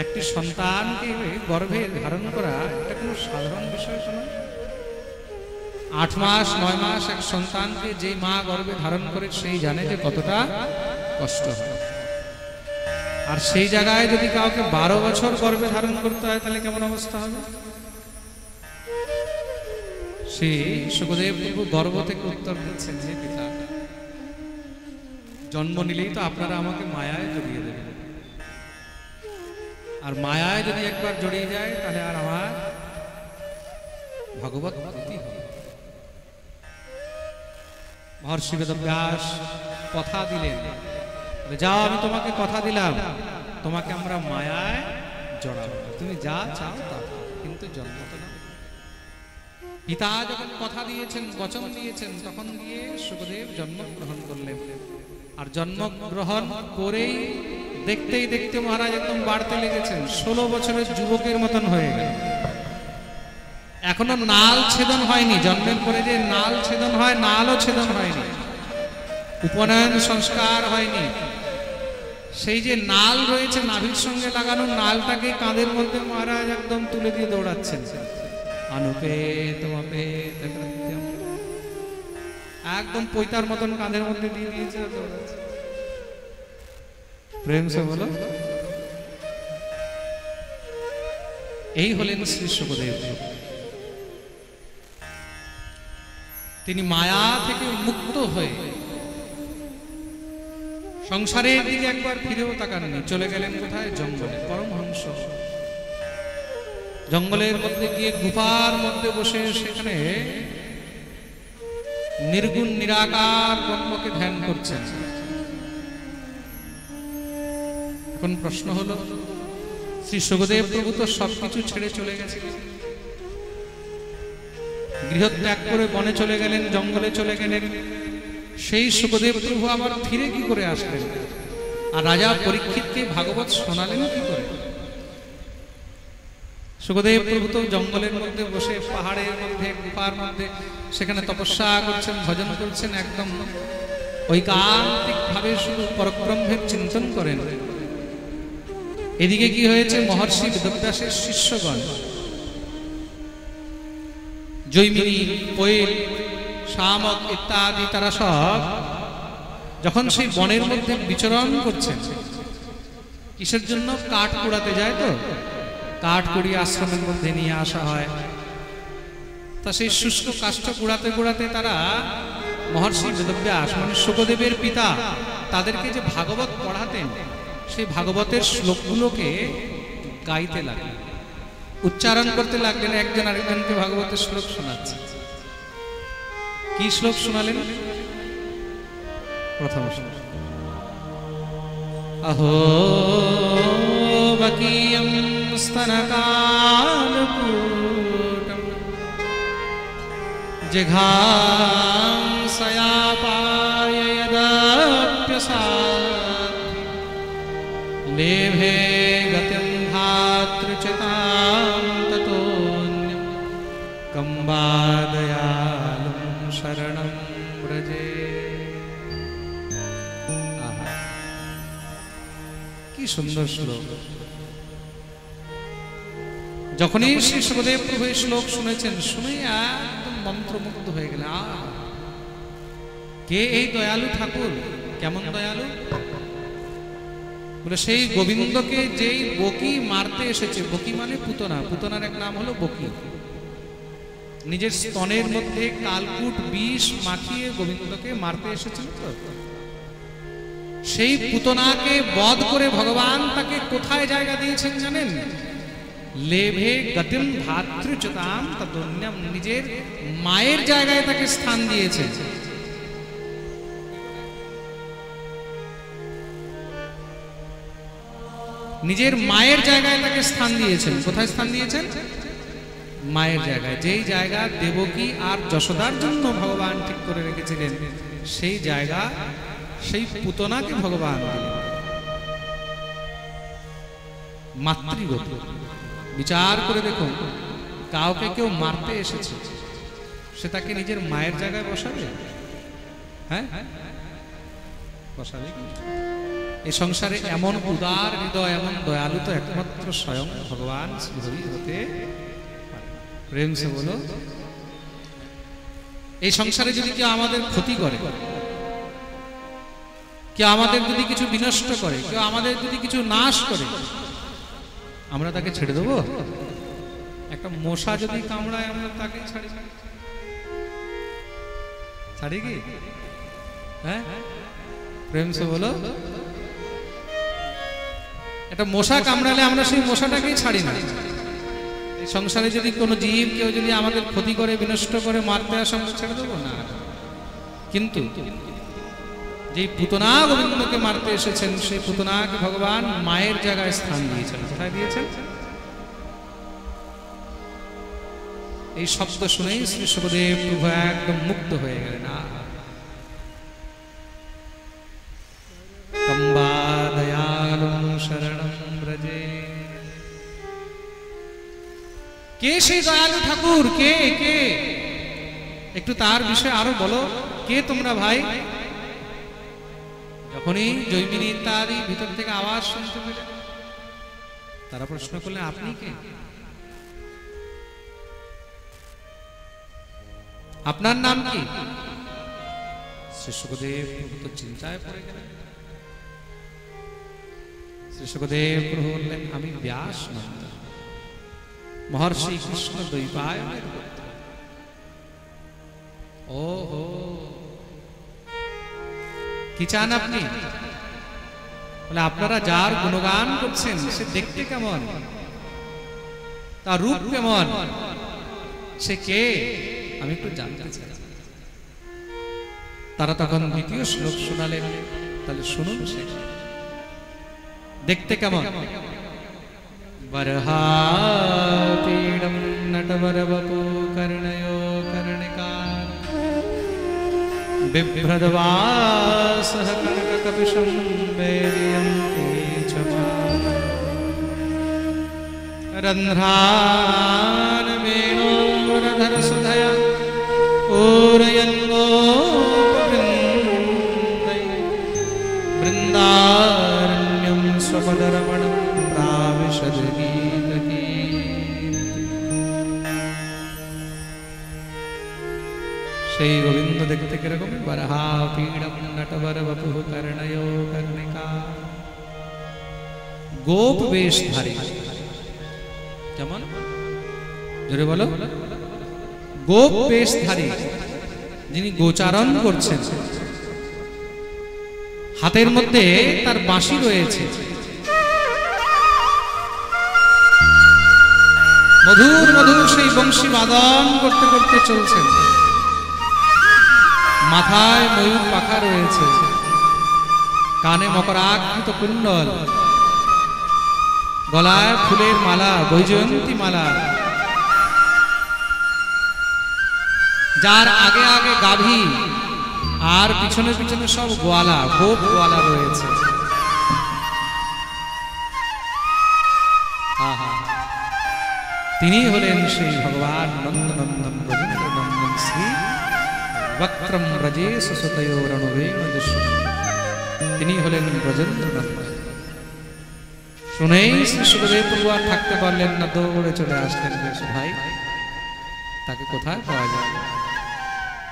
একটি সন্তানকে গর্ভে ধারণ করা এটা কোনো সাধারণ বিষয় নয়। 8 মাস 9 মাস এক সন্তানকে যে মা গর্ভে ধারণ করে সেই জানে যে কতটা কষ্ট হয়। আর সেই জায়গায় যদি কাউকে 12 বছর গর্ভে ধারণ করতে হয় তাহলে কেমন অবস্থা হবে? সেই শুকদেব প্রভু গর্ভ থেকে উত্তর দিচ্ছেন, হে পিতা, জন্ম নিলেই তো আপনারা আমাকে মায়ায় জড়িয়ে দেবেন। আর মায়ায় যদি একবার জড়িয়ে যায় তাহলে আর আমার ভগবত ভক্তি হবে। মহর্ষি বেদব্যাস কথা দিলেন, যাও, আমি তোমাকে কথা দিলাম, তোমাকে আমরা মায়ায় জড়াবো, তুমি যা চাও তা, কিন্তু জন্ম তো না। পিতা যখন কথা দিয়েছেন, বচন দিয়েছেন, তখন গিয়ে শুকদেব জন্মগ্রহণ করলেন। আর জন্মগ্রহণ করেই দেখতেই দেখতে মহারাজ একদম বাড়তে লেগেছেন। 16 বছরের যুবকের মতন হয়ে গেল। এখনো নাল ছেদন হয়নি। জন্মের পরে যে নাল ছেদন হয়, নালও ছেদন হয়নি। উপনয়ন সংস্কার হয়নি। সেই যে নাল রয়েছে নাভির সঙ্গে লাগানো, নালটাকে কাঁধের মধ্যে মহারাজ একদম তুলে দিয়ে দৌড়াচ্ছেন। অনুপে তোমাপে একদম পৈতার মতন কাঁধের মধ্যে দিয়ে দিয়েছে, দৌড়াচ্ছে। প্রেম সে বলো। এই হলেন শ্রী শুকদেব। তিনি মায়া থেকে মুক্ত হয়ে সংসারের দিকে একবার ফিরেও তাকাননি। চলে গেলেন কোথায়? জঙ্গলে। পরমহংস জঙ্গলের মধ্যে গিয়ে গুফার মধ্যে বসে সেখানে নির্গুণ নিরাকার ব্রহ্মকে ধ্যান করছেন। এখন প্রশ্ন হলো, শ্রী শুকদেব প্রভু তো সবকিছু ছেড়ে চলে গেছেন, গৃহত্যাগ করে বনে চলে গেলেন, জঙ্গলে চলে গেলেন। সেই শুকদেব প্রভু আবার ফিরে কি করে আসলেন? আর রাজা পরীক্ষিতকে ভাগবত শোনালেন কি করে? শুকদেব প্রভু তো জঙ্গলের মধ্যে বসে, পাহাড়ের মধ্যে, গুফার মধ্যে সেখানে তপস্যা করছেন, ভজন করছেন, একদম ঐকান্তিক ভাবে শুধু পরব্রহ্মের চিন্তন করেন। এদিকে কি হয়েছে? মহর্ষি বেদব্যাসের শিষ্যগণ, জৈমিনী, কোয়েল, শামক ইত্যাদি, তারা সব যখন সেই বনের মধ্যে বিচরণ করছেন, কিসের জন্য? কাঠ কুড়াতে যায়। তো কাঠ কুড়িয়ে আশ্রমের মধ্যে নিয়ে আসা হয়। তা সেই শুষ্ক কাষ্ঠ কুড়াতে কুড়াতে তারা মহর্ষি বেদব্যাস মানে শুকদেবের পিতা তাদেরকে যে ভাগবত পড়াতেন, সেই ভাগবতের শ্লোকগুলোকে গাইতে লাগলেন, উচ্চারণ করতে লাগলেন। একজন আরেকজনকে ভাগবতের শ্লোক শোনাচ্ছে। কি শ্লোক শোনালেন? প্রথম শ্লোক। अहो बकीयं स्तनकालकूटं जिघांसयापाय यदप्यसाध्य लेभे गतिं धातृचितां ततोऽन्यं कं वा दयालुं शरणं व्रजे। কি সুন্দর শ্লোক। যখনই শ্রী সুখদেব প্রভু এই শ্লোক শুনেছেন, শুনে একদম মন্ত্রমুগ্ধ হয়ে গেলেন। কে এই দয়ালু ঠাকুর? কেমন দয়ালু? বলে সেই গোবিন্দকে যেই বকি মারতে এসেছে। বকি মানে পুতনা, পুতনার এক নাম হলো বকি। নিজের স্তনের মধ্যে কালকুট বিষ মাখিয়ে গোবিন্দকে মারতে এসেছিল। তো সেই পুতনাকে বধ করে ভগবান তাকে কোথায় জায়গা দিয়েছেন জানেন? লেভে গতিম ভাতৃচতাম তদন্যম, নিজের মায়ের জায়গায় তাকে স্থান দিয়েছেন। নিজের মায়ের জায়গায় তাকে স্থান দিয়েছেন। কোথায় স্থান দিয়েছেন? মায়ের জায়গায়। যেই জায়গা দেবকী আর যশোদার জন্য ভগবান ঠিক করে রেখেছিলেন, সেই জায়গা সেই পুতনাকে ভগবান দিলেন। মাতৃগতি বিচার করে দেখুন, কাউকে কেউ মারতে এসেছে, সে তাকে নিজের মায়ের জায়গায় বসাবে? হ্যাঁ, বসাবে। এই সংসারে এমন উদার হৃদয়, এমন দয়ালু তো একমাত্র স্বয়ং ভগবান শ্রীহরি হতে পারে। প্রেম সে বলো। এই সংসারে যদি কেউ আমাদের ক্ষতি করে, কেউ আমাদের যদি কিছু বিনষ্ট করে, কেউ আমাদের যদি কিছু নাশ করে, আমরা তাকে ছেড়ে দেবো? একটা মশা যদি কামড়ায়, আমরা তাকে ছাড়ি কি? হ্যাঁ, প্রেম সে বলো। একটা মশা কামড়ালে আমরা সেই মশাটাকেই ছাড়ি না। এই সংসারে যদি কোনো জীব কেউ যদি আমাদের ক্ষতি করে, বিনষ্ট করে, মারতে আসে, আমরা ছেড়ে দেবো না। কিন্তু যে পুতনা গোবিন্দকে মারতে এসেছেন, সেই পুতনাকে ভগবান মায়ের জায়গায় স্থান দিয়েছেন। কোথায় দিয়েছেন? এই শব্দ শুনেই শ্রী সুখদেব প্রভু একদম মুগ্ধ হয়ে গেলেন। কম্বা দয়ালুং শরণং ব্রজে। কে সেই দয়ালু ঠাকুর? কে কে? একটু তার বিষয়ে আরো বলো। কে তোমরা ভাই? যখনই জৈমিনী ইত্যাদি ভিতর থেকে আওয়াজ শুনতে পেলেন, তারা প্রশ্ন করলেন, আপনি কে? আপনার নাম কি? শ্রী সুখদেব প্রভু তো চিন্তায় পড়ে গেলেন। শ্রী সুখদেব প্রভু বললেন, আমি ব্যাস নন্দ, মহর্ষি কৃষ্ণ দ্বৈপায়নের পুত্র। ওহো, কি চান আপনি? বলে, আপনারা যার গুণগান করছেন, সে দেখতে কেমন, তার রূপ কেমন, সে কে? আমি একটু জানতে চাই। তারা তখন দ্বিতীয় শ্লোক শোনালেন। তাহলে শুনুন, সে দেখতে কেমন? বরহাপীড়ম নটবর বপু কর্ণयो কর্ণিকার বিভ্রদবাসঃ কনককপিশম বেদয়ন্তি চ রন্ধ্রান বেণোরধর সুধয়া पूरयन् गोपवृन्दै बृन्दारण्यं स्वपदरमणं प्राविशद गीतकीर्ति। সেই গোবিন্দ দেখতে কিরকম? বরহাপীড়ম নটবর বপুঃ কর্ণयो কর্ণিকা। গোপ বেশধারী। কেমন? জোরে বলো। গোপ বেশধারী, যিনি গোচারণ করছেন, হাতের মধ্যে তার বাঁশি রয়েছে, মধুর মধুর সেই বংশী বাদন করতে করতে চলছেন, মাথায় ময়ূর পাখা রয়েছে, কানে মকরাকৃত কুণ্ডল, গলায় ফুলের মালা, বৈজয়ন্তী মালা, যার আগে আগে গাভী আর পিছনে পিছনে সব গোয়ালা, গোপ গোয়ালা রয়েছে। তিনি হলেন সেই ভগবান নন্দনন্দন ব্রজেন্দ্র নন্দন শ্রী বক্রম ব্রজেশ সুতয়োরণুবেণ দৃশ্য। তিনি হলেন ব্রজেন্দ্র নন্দন। শুনেই শ্রী সুখদেব প্রভু আর থাকতে পারলেন না, দৌড়ে চলে আসলেন। বেশ ভাই, তাকে কোথায় পাওয়া যায়?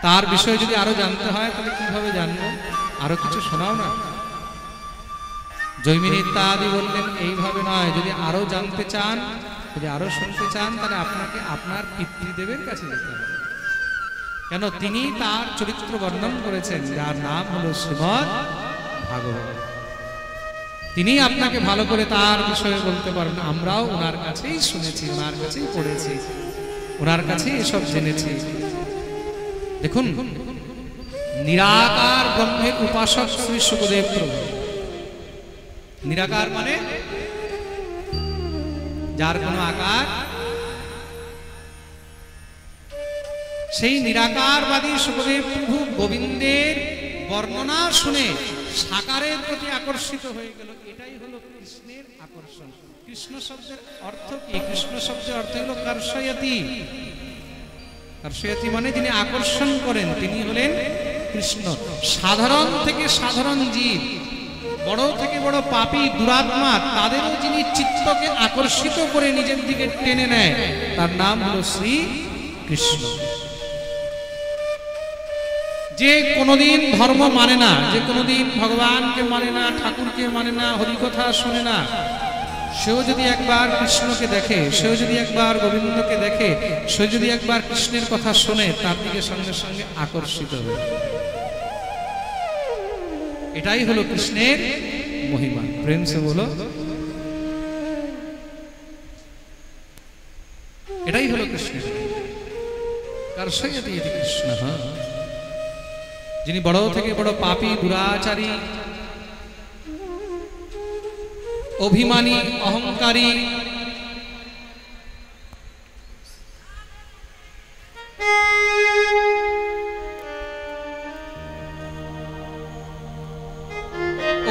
তার বিষয়ে যদি আরো জানতে হয় তাহলে কিভাবে জানবো? আরো কিছু শোনাও না। জৈমিনী ইত্যাদি বললেন এইভাবে নয়, যদি আরো জানতে চান, যদি আরো শুনতে চান, তাহলে আপনাকে আপনার পিতৃদেবের কাছে যেতে হবে। কেন? তিনি তার চরিত্র বর্ণন করেছেন, যার নাম হলো শ্রীমদ্ ভাগবত। তিনি আপনাকে ভালো করে তার বিষয়ে বলতে পারেন। আমরাও ওনার কাছেই শুনেছি, ওনার কাছেই পড়েছি, ওনার কাছেই এসব জেনেছি। দেখুন, নিরাকার ব্রহ্মের উপাসক শ্রী সুখদেব প্রভু। নিরাকার মানে যার কোনো আকার, সেই নিরাকারবাদী সুখদেব প্রভু গোবিন্দের বর্ণনা শুনে সাকারের প্রতি আকর্ষিত হয়ে গেল। এটাই হলো কৃষ্ণের আকর্ষণ। কৃষ্ণ শব্দের অর্থ কি? কৃষ্ণ শব্দের অর্থ হলো কর্ষয়তি। কর্ষয়তি মানে যিনি আকর্ষণ করেন, তিনি হলেন কৃষ্ণ। সাধারণ থেকে সাধারণ জীব, বড় থেকে বড় পাপী দুরাত্মা, তাদেরও যিনি চিত্তকে আকর্ষিত করে নিজের দিকে টেনে নেয়, তার নাম হলো শ্রী কৃষ্ণ। যে কোনোদিন ধর্ম মানে না, যে কোনোদিন ভগবানকে মানে না, ঠাকুরকে মানে না, হরিকথা শোনে না, সেও যদি একবার কৃষ্ণকে দেখে, সেও যদি একবার গোবিন্দকে দেখে, সে যদি একবার কৃষ্ণের কথা শোনে, তার দিকে সঙ্গে সঙ্গে আকর্ষিত হবে। এটাই হলো কৃষ্ণের মহিমা। প্রেম সে বলো, এটাই হলো কৃষ্ণের কর্ষয়তি ইতি কৃষ্ণ। যিনি বড় থেকে বড় পাপী, দুরাচারী, অভিমানী, অহংকারী,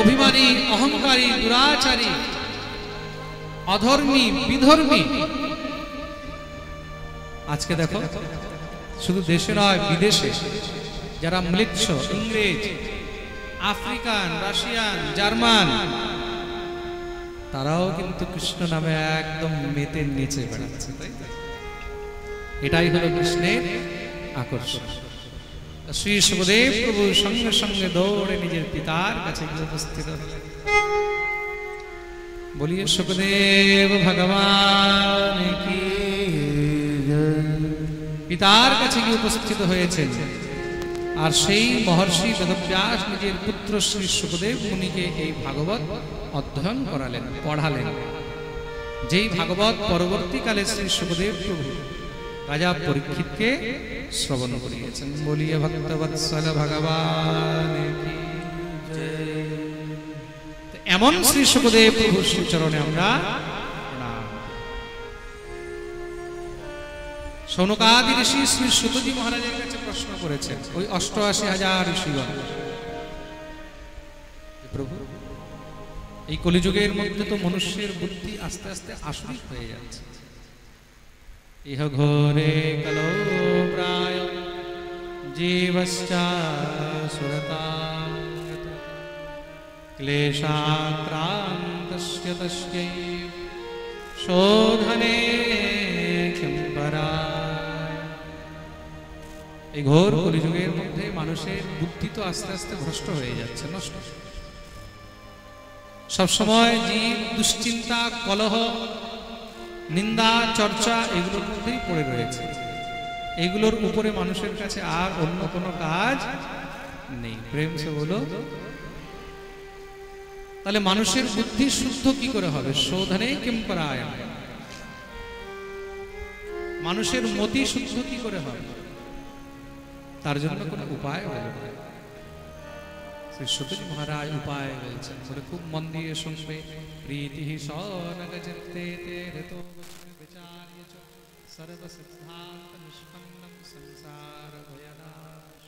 অভিমানী, অহংকারী, দুরাচারী, অধর্মী, বিধর্মী। আজকে দেখো, শুধু দেশে নয়, বিদেশে যারা ম্লেচ্ছ, ইংরেজ, আফ্রিকান, রাশিয়ান, জার্মান, তারাও কিন্তু কৃষ্ণ নামে একদম মেতে নেচে বেড়াচ্ছে। তাই এটাই হলো কৃষ্ণের আকর্ষণ। শ্রী সুখদেব প্রভু সঙ্গে সঙ্গে দৌড়ে নিজের পিতার কাছে গিয়ে উপস্থিত হলেন। বলিয়ে সুখদেব ভগবান কি। পিতার কাছে গিয়ে উপস্থিত হয়েছেন। আর সেই মহর্ষি বেদব্যাস নিজের পুত্র শ্রী সুখদেব মুনিকে এই ভাগবত অধ্যয়ন করালেন, পড়ালেন। যেই ভাগবত পরবর্তীকালে শ্রী সুখদেব প্রভু রাজা পরীক্ষিতকে শ্রবণ করিয়েছেন। বলিয়ে ভক্তবৎসল ভগবান কি জয়। এমন শ্রী সুখদেব প্রভুর শ্রীচরণে আমরা সৌনকাদি ঋষি শ্রী সুতজি মহারাজের কাছে প্রশ্ন করেছেন, ওই ৮৮,০০০ ঋষিগণ, প্রভু এই কলিযুগের মধ্যে তো মনুষ্যের বুদ্ধি আস্তে আস্তে আসরিক হয়ে যাচ্ছে। ইহ ঘোরে কলো প্রায় জীবশ্চাসুরতাগত ক্লেশাক্রান্তস্য তস্যৈব শোধনে কিম পরায়। এই ঘোর কলিযুগের মধ্যে মানুষের বুদ্ধি তো আস্তে আস্তে ভ্রষ্ট হয়ে যাচ্ছে, নষ্ট। সবসময় জীব দুশ্চিন্তা, কলহ, নিন্দা, চর্চা এগুলোর মধ্যেই পড়ে রয়েছে। এগুলোর উপরে মানুষের কাছে আর অন্য কোনো কাজ নেই। প্রেম সে বলো, তাহলে মানুষের বুদ্ধি শুদ্ধ কি করে হবে? শোধনে কিম পরায়। মানুষের মতি শুদ্ধ কি করে হবে? তার জন্য কোনো উপায় হবে। শ্রী সতীশ মহারাজ উপায় বলছেন, বলে খুব মন দিয়ে শুনবে। প্রীতি সনগজন্তে তে ঋতো বচনে বিচার্য চ সর্ব সিদ্ধান্ত নিষ্পন্নম সংসার ভয়নাশ।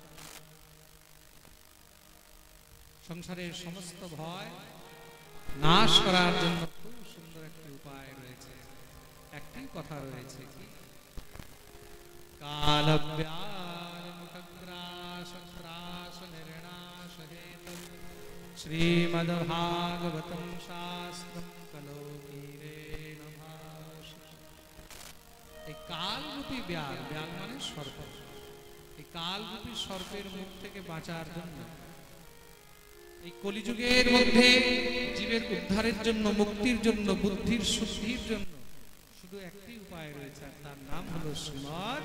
সংসারের সমস্ত ভয় নাশ করার জন্য খুব সুন্দর একটি উপায় রয়েছে, একটি কথা রয়েছে, কি কালব্যাল মুখগ্রাস ত্রাস নির্ণাশ হেতু শ্রীমদ্ভাগবতম শাস্ত্রম কলৌকিরেণ ভাষিত। এই কালরূপী ব্যাল, ব্যাল মানে সর্প, এই কালরূপী সর্পের মুখ থেকে বাঁচার জন্য, এই কলিযুগের মধ্যে জীবের উদ্ধারের জন্য, মুক্তির জন্য, বুদ্ধির শুদ্ধির জন্য শুধু একটি উপায় রয়েছে, আর তার নাম হলো শ্রীমদ্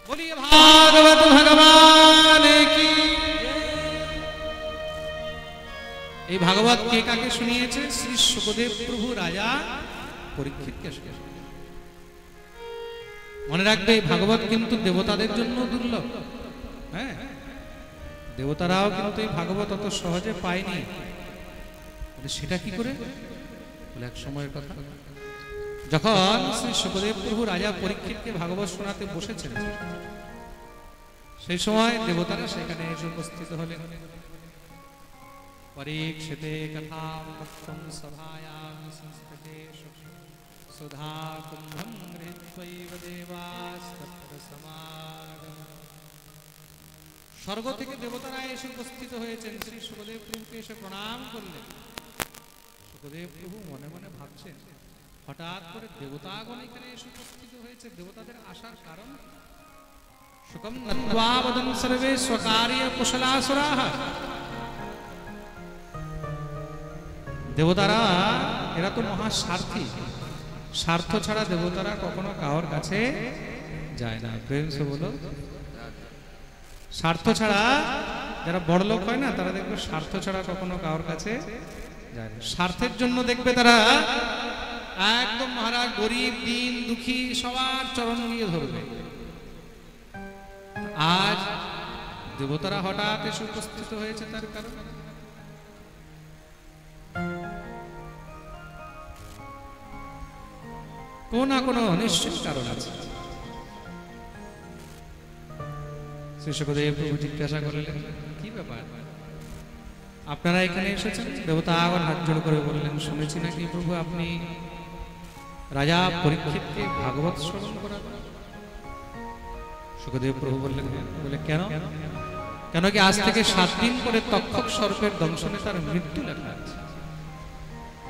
বলিয়ে ভাগবত ভগবান কি। এই ভাগবত কে কাকে শুনিয়েছে? শ্রী শুকদেব প্রভু রাজা পরীক্ষিতকে শুনিয়েছে। মনে রাখবে এই ভাগবত কিন্তু দেবতাদের জন্য দুর্লভ। হ্যাঁ, দেবতারাও কিন্তু এই ভাগবত অত সহজে পায়নি। সেটা কি করে? বলে এক সময়ের কথা, যখন শ্রী শুকদেব প্রভু রাজা পরীক্ষিতকে ভাগবত শোনাতে বসেছেন, সেই সময় দেবতারা সেখানে এসে উপস্থিত হলেন। পরীক্ষিতে কথাম তত্ত্বং সভায়াম সংস্কৃতে সুধা কুম্ভং গৃহীত্বৈব দেবাস্তত্র সমাগমঃ। স্বর্গ থেকে দেবতারা এসে উপস্থিত হয়েছেন, শ্রী শুকদেব প্রভুকে এসে প্রণাম করলেন। শুকদেব প্রভু মনে মনে ভাবছেন, হঠাৎ করে দেবতাগণ এখানে এসে উপস্থিত হয়েছে, দেবতাদের আসার কারণ? শুকম নত্বা বদন সর্বে স্বকার্য কুশলাসুরাঃ। দেবতারা এরা তো মহা স্বার্থী, স্বার্থ ছাড়া দেবতারা কখনো কারোর কাছে যায় না। প্রেম সে বলো, স্বার্থ ছাড়া যারা বড় লোক হয় না, তারা দেখবে স্বার্থ ছাড়া কখনো কারোর কাছে যায় না। স্বার্থের জন্য দেখবে তারা একদম মহারাজ গরিব দিন দুঃখী সবার চরণ দিয়ে ধরবে। আজ দেবতারা হঠাৎ এসে উপস্থিত হয়েছে, তার কারণ কোন না কোনো নিশ্চিত কারণ আছে। শ্রী শুকদেব প্রভু জিজ্ঞাসা করলেন, কি ব্যাপার আপনারা এখানে এসেছেন? দেবতা আবার হাত জোড় করে বললেন, শুনেছি নাকি প্রভু আপনি রাজা পরীক্ষিতকে ভাগবত শ্রবণ করাবেন। শুকদেব প্রভু বললেন, বলে কেন? কেন কি আজ থেকে 7 দিন পরে তক্ষক সর্পের দংশনে তার মৃত্যু লেখা আছে।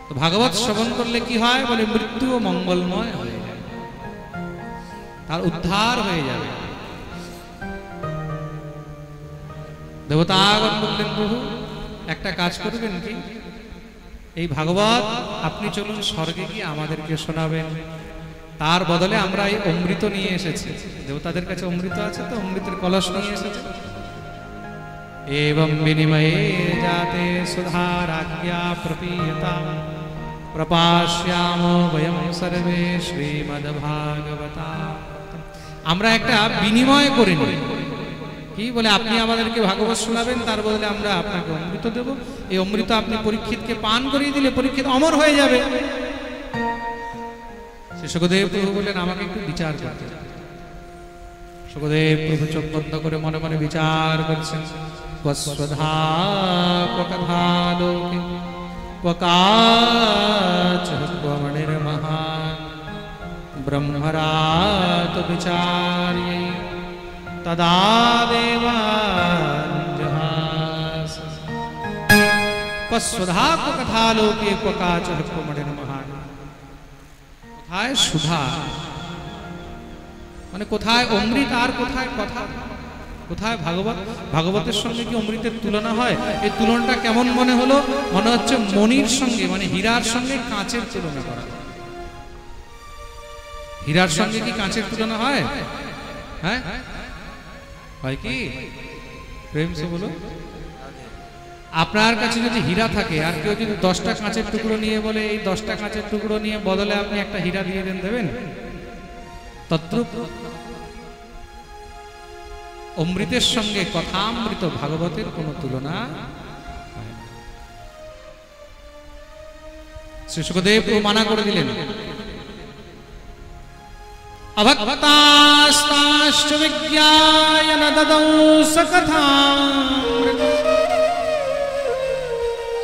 তো ভাগবত শ্রবণ করলে কি হয়? বলে মৃত্যু ও মঙ্গলময় হয়ে যায়, তার উদ্ধার হয়ে যাবে। দেবতাগণ বললেন, প্রভু একটা কাজ করবেন কি, এই ভাগবত আপনি চলুন স্বর্গে গিয়ে আমাদেরকে শোনাবেন, তার বদলে আমরা এই অমৃত নিয়ে এসেছি। দেবতাদের কাছে অমৃত আছে, তো অমৃতের কলস নিয়ে এসেছে। एवं विनिमये जाते सुधाराज्ञा प्रपीयतां प्रपाश्यामो वयं सर्वे श्रीमद्भागवता। আমরা একটা বিনিময় করে নিই, কি বলে আপনি আমাদেরকে ভাগবত শোনাবেন, তার বদলে আমরা আপনাকে অমৃত দেব। এই অমৃত আপনি পরীক্ষিতকে পান করিয়ে দিলে পরীক্ষিত অমর হয়ে যাবে। শুকদেব প্রভু বললেন, আমাকে একটু বিচার করতে। শুকদেব প্রভু চোখ বন্ধ করে মনে মনে বিচার করছেন। स्वधा क्वकथालोके क्वकाच क्वमणिर्महान् ब्रह्मरात विचार्ये तदा देवाञ्जहास। स्वधा क्वकथालोके क्वकाच क्वमणिर्महान्। কোথায় সুধা মানে কোথায় অমৃত আর কোথায় কথা, কোথায় ভাগবত? ভাগবতের সঙ্গে কি অমৃতের তুলনা হয়? এই তুলনাটা কেমন মনে হলো? মনে হচ্ছে মণির সঙ্গে মানে হীরার সঙ্গে কাঁচের তুলনা করা। হীরার সঙ্গে কি কাঁচের তুলনা হয়? হ্যাঁ হয় কি? প্রেম সে বলো, আপনার কাছে যদি হীরা থাকে আর কেউ যদি 10টা কাঁচের টুকরো নিয়ে বলে এই 10টা কাঁচের টুকরো নিয়ে বদলে আপনি একটা হীরা দিয়ে দেন, দেবেন? তদ্রূপ অমৃতের সঙ্গে কথামৃত ভাগবতের কোনো তুলনা হয় না। শ্রী সুখদেব মানা করে দিলেন, অভক্তাস্তাশ্চ বিজ্ঞায় ন দদৌ সকথামৃতম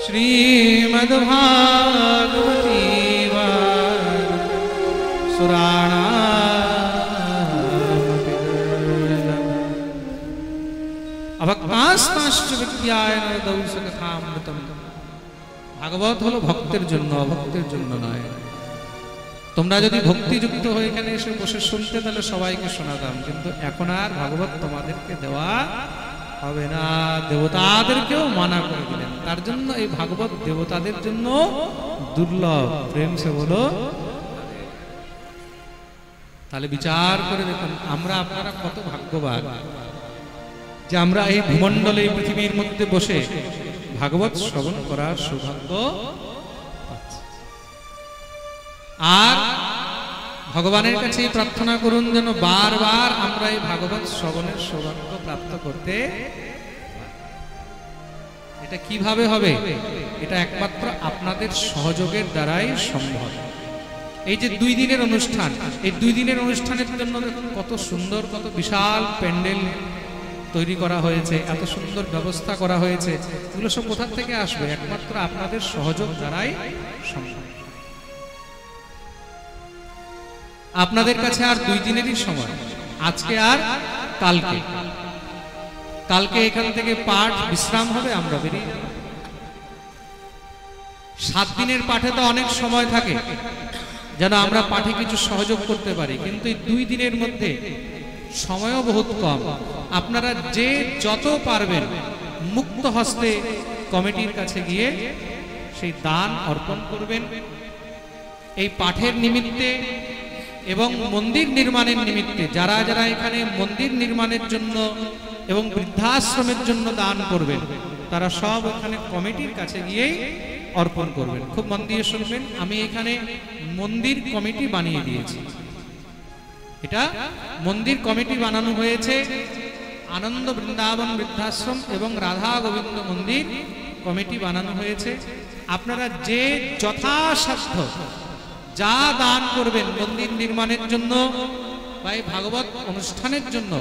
শ্রীমদ্ভাগবতী সুরাণামপি দুর্লভম। অভক্তাস্তাশ্চ বিজ্ঞায় ন দদৌ সকথামৃতম। ভাগবত হলো ভক্তের জন্য, অভক্তের জন্য নয়। তোমরা যদি ভক্তিযুক্ত হয়ে এখানে এসে বসে শুনতে, তাহলে সবাইকে শোনাতাম, কিন্তু এখন আর ভাগবত তোমাদেরকে দেওয়া হবে না। দেবতাদেরকেও মানা করে দিলেন। তার জন্য এই ভাগবত দেবতাদের জন্য দুর্লভ। প্রেম সে বলো। তাহলে বিচার করে দেখুন, আমরা আপনারা কত ভাগ্যবান যে আমরা এই ভূমণ্ডলে, এই পৃথিবীর মধ্যে বসে ভাগবত শ্রবণ করার সৌভাগ্য পাচ্ছি। আর ভগবানের কাছে প্রার্থনা করুন যেন বারবার আমরা এই ভাগবত শ্রবণের সৌভাগ্য প্রাপ্ত করতে। এটা কিভাবে হবে? এটা একমাত্র আপনাদের সহযোগের দ্বারাই সম্ভব। এই যে 2 দিনের অনুষ্ঠান, এই 2 দিনের অনুষ্ঠানের জন্য দেখুন কত সুন্দর, কত বিশাল প্যান্ডেল তৈরি করা হয়েছে, এত সুন্দর ব্যবস্থা করা হয়েছে। এগুলো সব কোথা থেকে আসবে? একমাত্র আপনাদের সহযোগ দ্বারাই সম্ভব। আপনাদের কাছে আর 2 দিনেরই সময়, আজকে আর কালকে। কালকে এখান থেকে পাঠ বিশ্রাম হবে, আমরা বেরিয়ে যাব। 7 দিনের পাঠে তো অনেক সময় থাকে, যেন আমরা পাঠে কিছু সহযোগ করতে পারি, কিন্তু এই 2 দিনের মধ্যে সময়ও বহুত কম। আপনারা যে যত পারবেন মুক্ত হস্তে কমিটির কাছে গিয়ে সেই দান অর্পণ করবেন। এই পাঠের নিমিত্তে এবং মন্দির নির্মাণের নিমিত্তে যারা যারা এখানে মন্দির নির্মাণের জন্য এবং বৃদ্ধাশ্রমের জন্য দান করবেন, তারা সব এখানে কমিটির কাছে গিয়েই অর্পণ করবেন। খুব মন দিয়ে শুনবেন, আমি এখানে মন্দির কমিটি বানিয়ে দিয়েছি। এটা মন্দির কমিটি বানানো হয়েছে আনন্দ বৃন্দাবন বৃদ্ধাশ্রম এবং রাধা গোবিন্দ মন্দির কমিটি বানানো হয়েছে। আপনারা যে যথাসাধ্য যা দান করবেন মন্দির নির্মাণের জন্য বা এই ভাগবত অনুষ্ঠানের জন্য,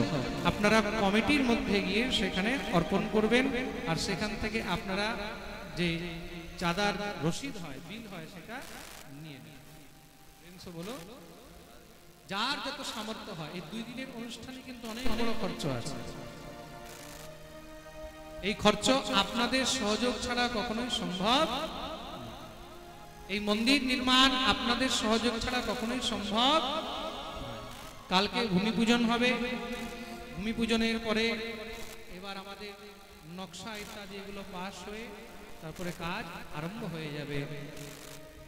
আপনারা কমিটির মধ্যে গিয়ে সেখানে অর্পণ করবেন। আর সেখান থেকে আপনারা যে চাঁদার রসিদ হয়, বিল হয়, সেটা নিয়ে নেন। বলো, যার যত সামর্থ্য হয়। এই 2 দিনের অনুষ্ঠানে কিন্তু অনেক বড় খরচ আছে। এই খরচ আপনাদের সহযোগ ছাড়া কখনোই সম্ভব। এই মন্দির নির্মাণ আপনাদের সহযোগ ছাড়া কখনোই সম্ভব। কালকে ভূমি পূজন হবে। ভূমি পূজনের পরে এবার আমাদের নকশা ইত্যাদি এগুলো পাস হয়ে তারপরে কাজ আরম্ভ হয়ে যাবে।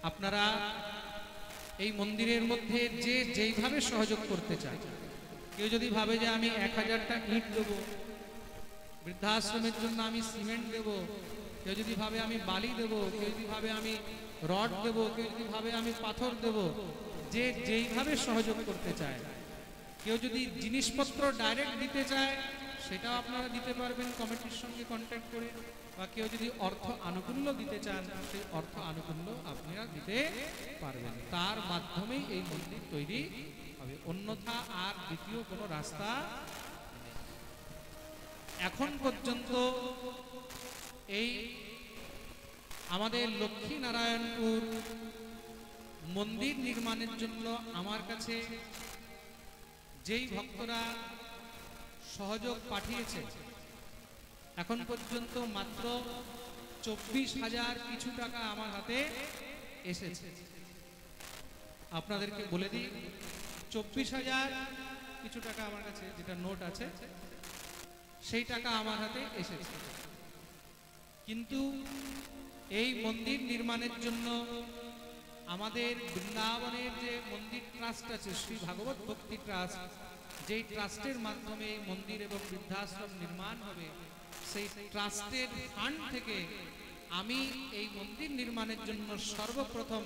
আপনারা এই মন্দিরের মধ্যে যে যেইভাবে সহযোগ করতে চায়, কেউ যদি ভাবে যে আমি 1000টা ইট দেবো, বৃদ্ধাশ্রমের জন্য আমি সিমেন্ট দেব, কেউ যদি ভাবে আমি বালি দেব, কেউ যদি ভাবে আমি রড দেব, কেউ যদি ভাবে আমি পাথর দেব, যে যেইভাবে সহযোগ করতে চায়। কেউ যদি জিনিসপত্র ডাইরেক্ট দিতে চায়, সেটাও আপনারা দিতে পারবেন কমিটির সঙ্গে কন্ট্যাক্ট করে। বা কেউ যদি অর্থ আনুকূল্য দিতে চান, সেই অর্থ আনুকূল্য আপনারা দিতে পারবেন। তার মাধ্যমেই এই মন্দির তৈরি হবে, অন্যথা আর দ্বিতীয় কোনো রাস্তা নেই। এখন পর্যন্ত এই আমাদের লক্ষ্মী নারায়ণপুর মন্দির নির্মাণের জন্য আমার কাছে যেই ভক্তরা সহযোগ পাঠিয়েছে, এখন পর্যন্ত মাত্র 24,000 কিছু টাকা আমার হাতে এসেছে। আপনাদেরকে বলে দিই, 24,000 কিছু টাকা আমার কাছে যেটা নোট আছে, সেই টাকা আমার হাতে এসেছে। কিন্তু এই মন্দির নির্মাণের জন্য আমাদের বৃন্দাবনের যে মন্দির ট্রাস্ট আছে, শ্রী ভাগবত ভক্তি ট্রাস্ট, যেই ট্রাস্টের মাধ্যমে এই মন্দির এবং বৃদ্ধাশ্রম নির্মাণ হবে, সেই ট্রাস্টের ফান্ড থেকে আমি এই মন্দির নির্মাণের জন্য সর্বপ্রথম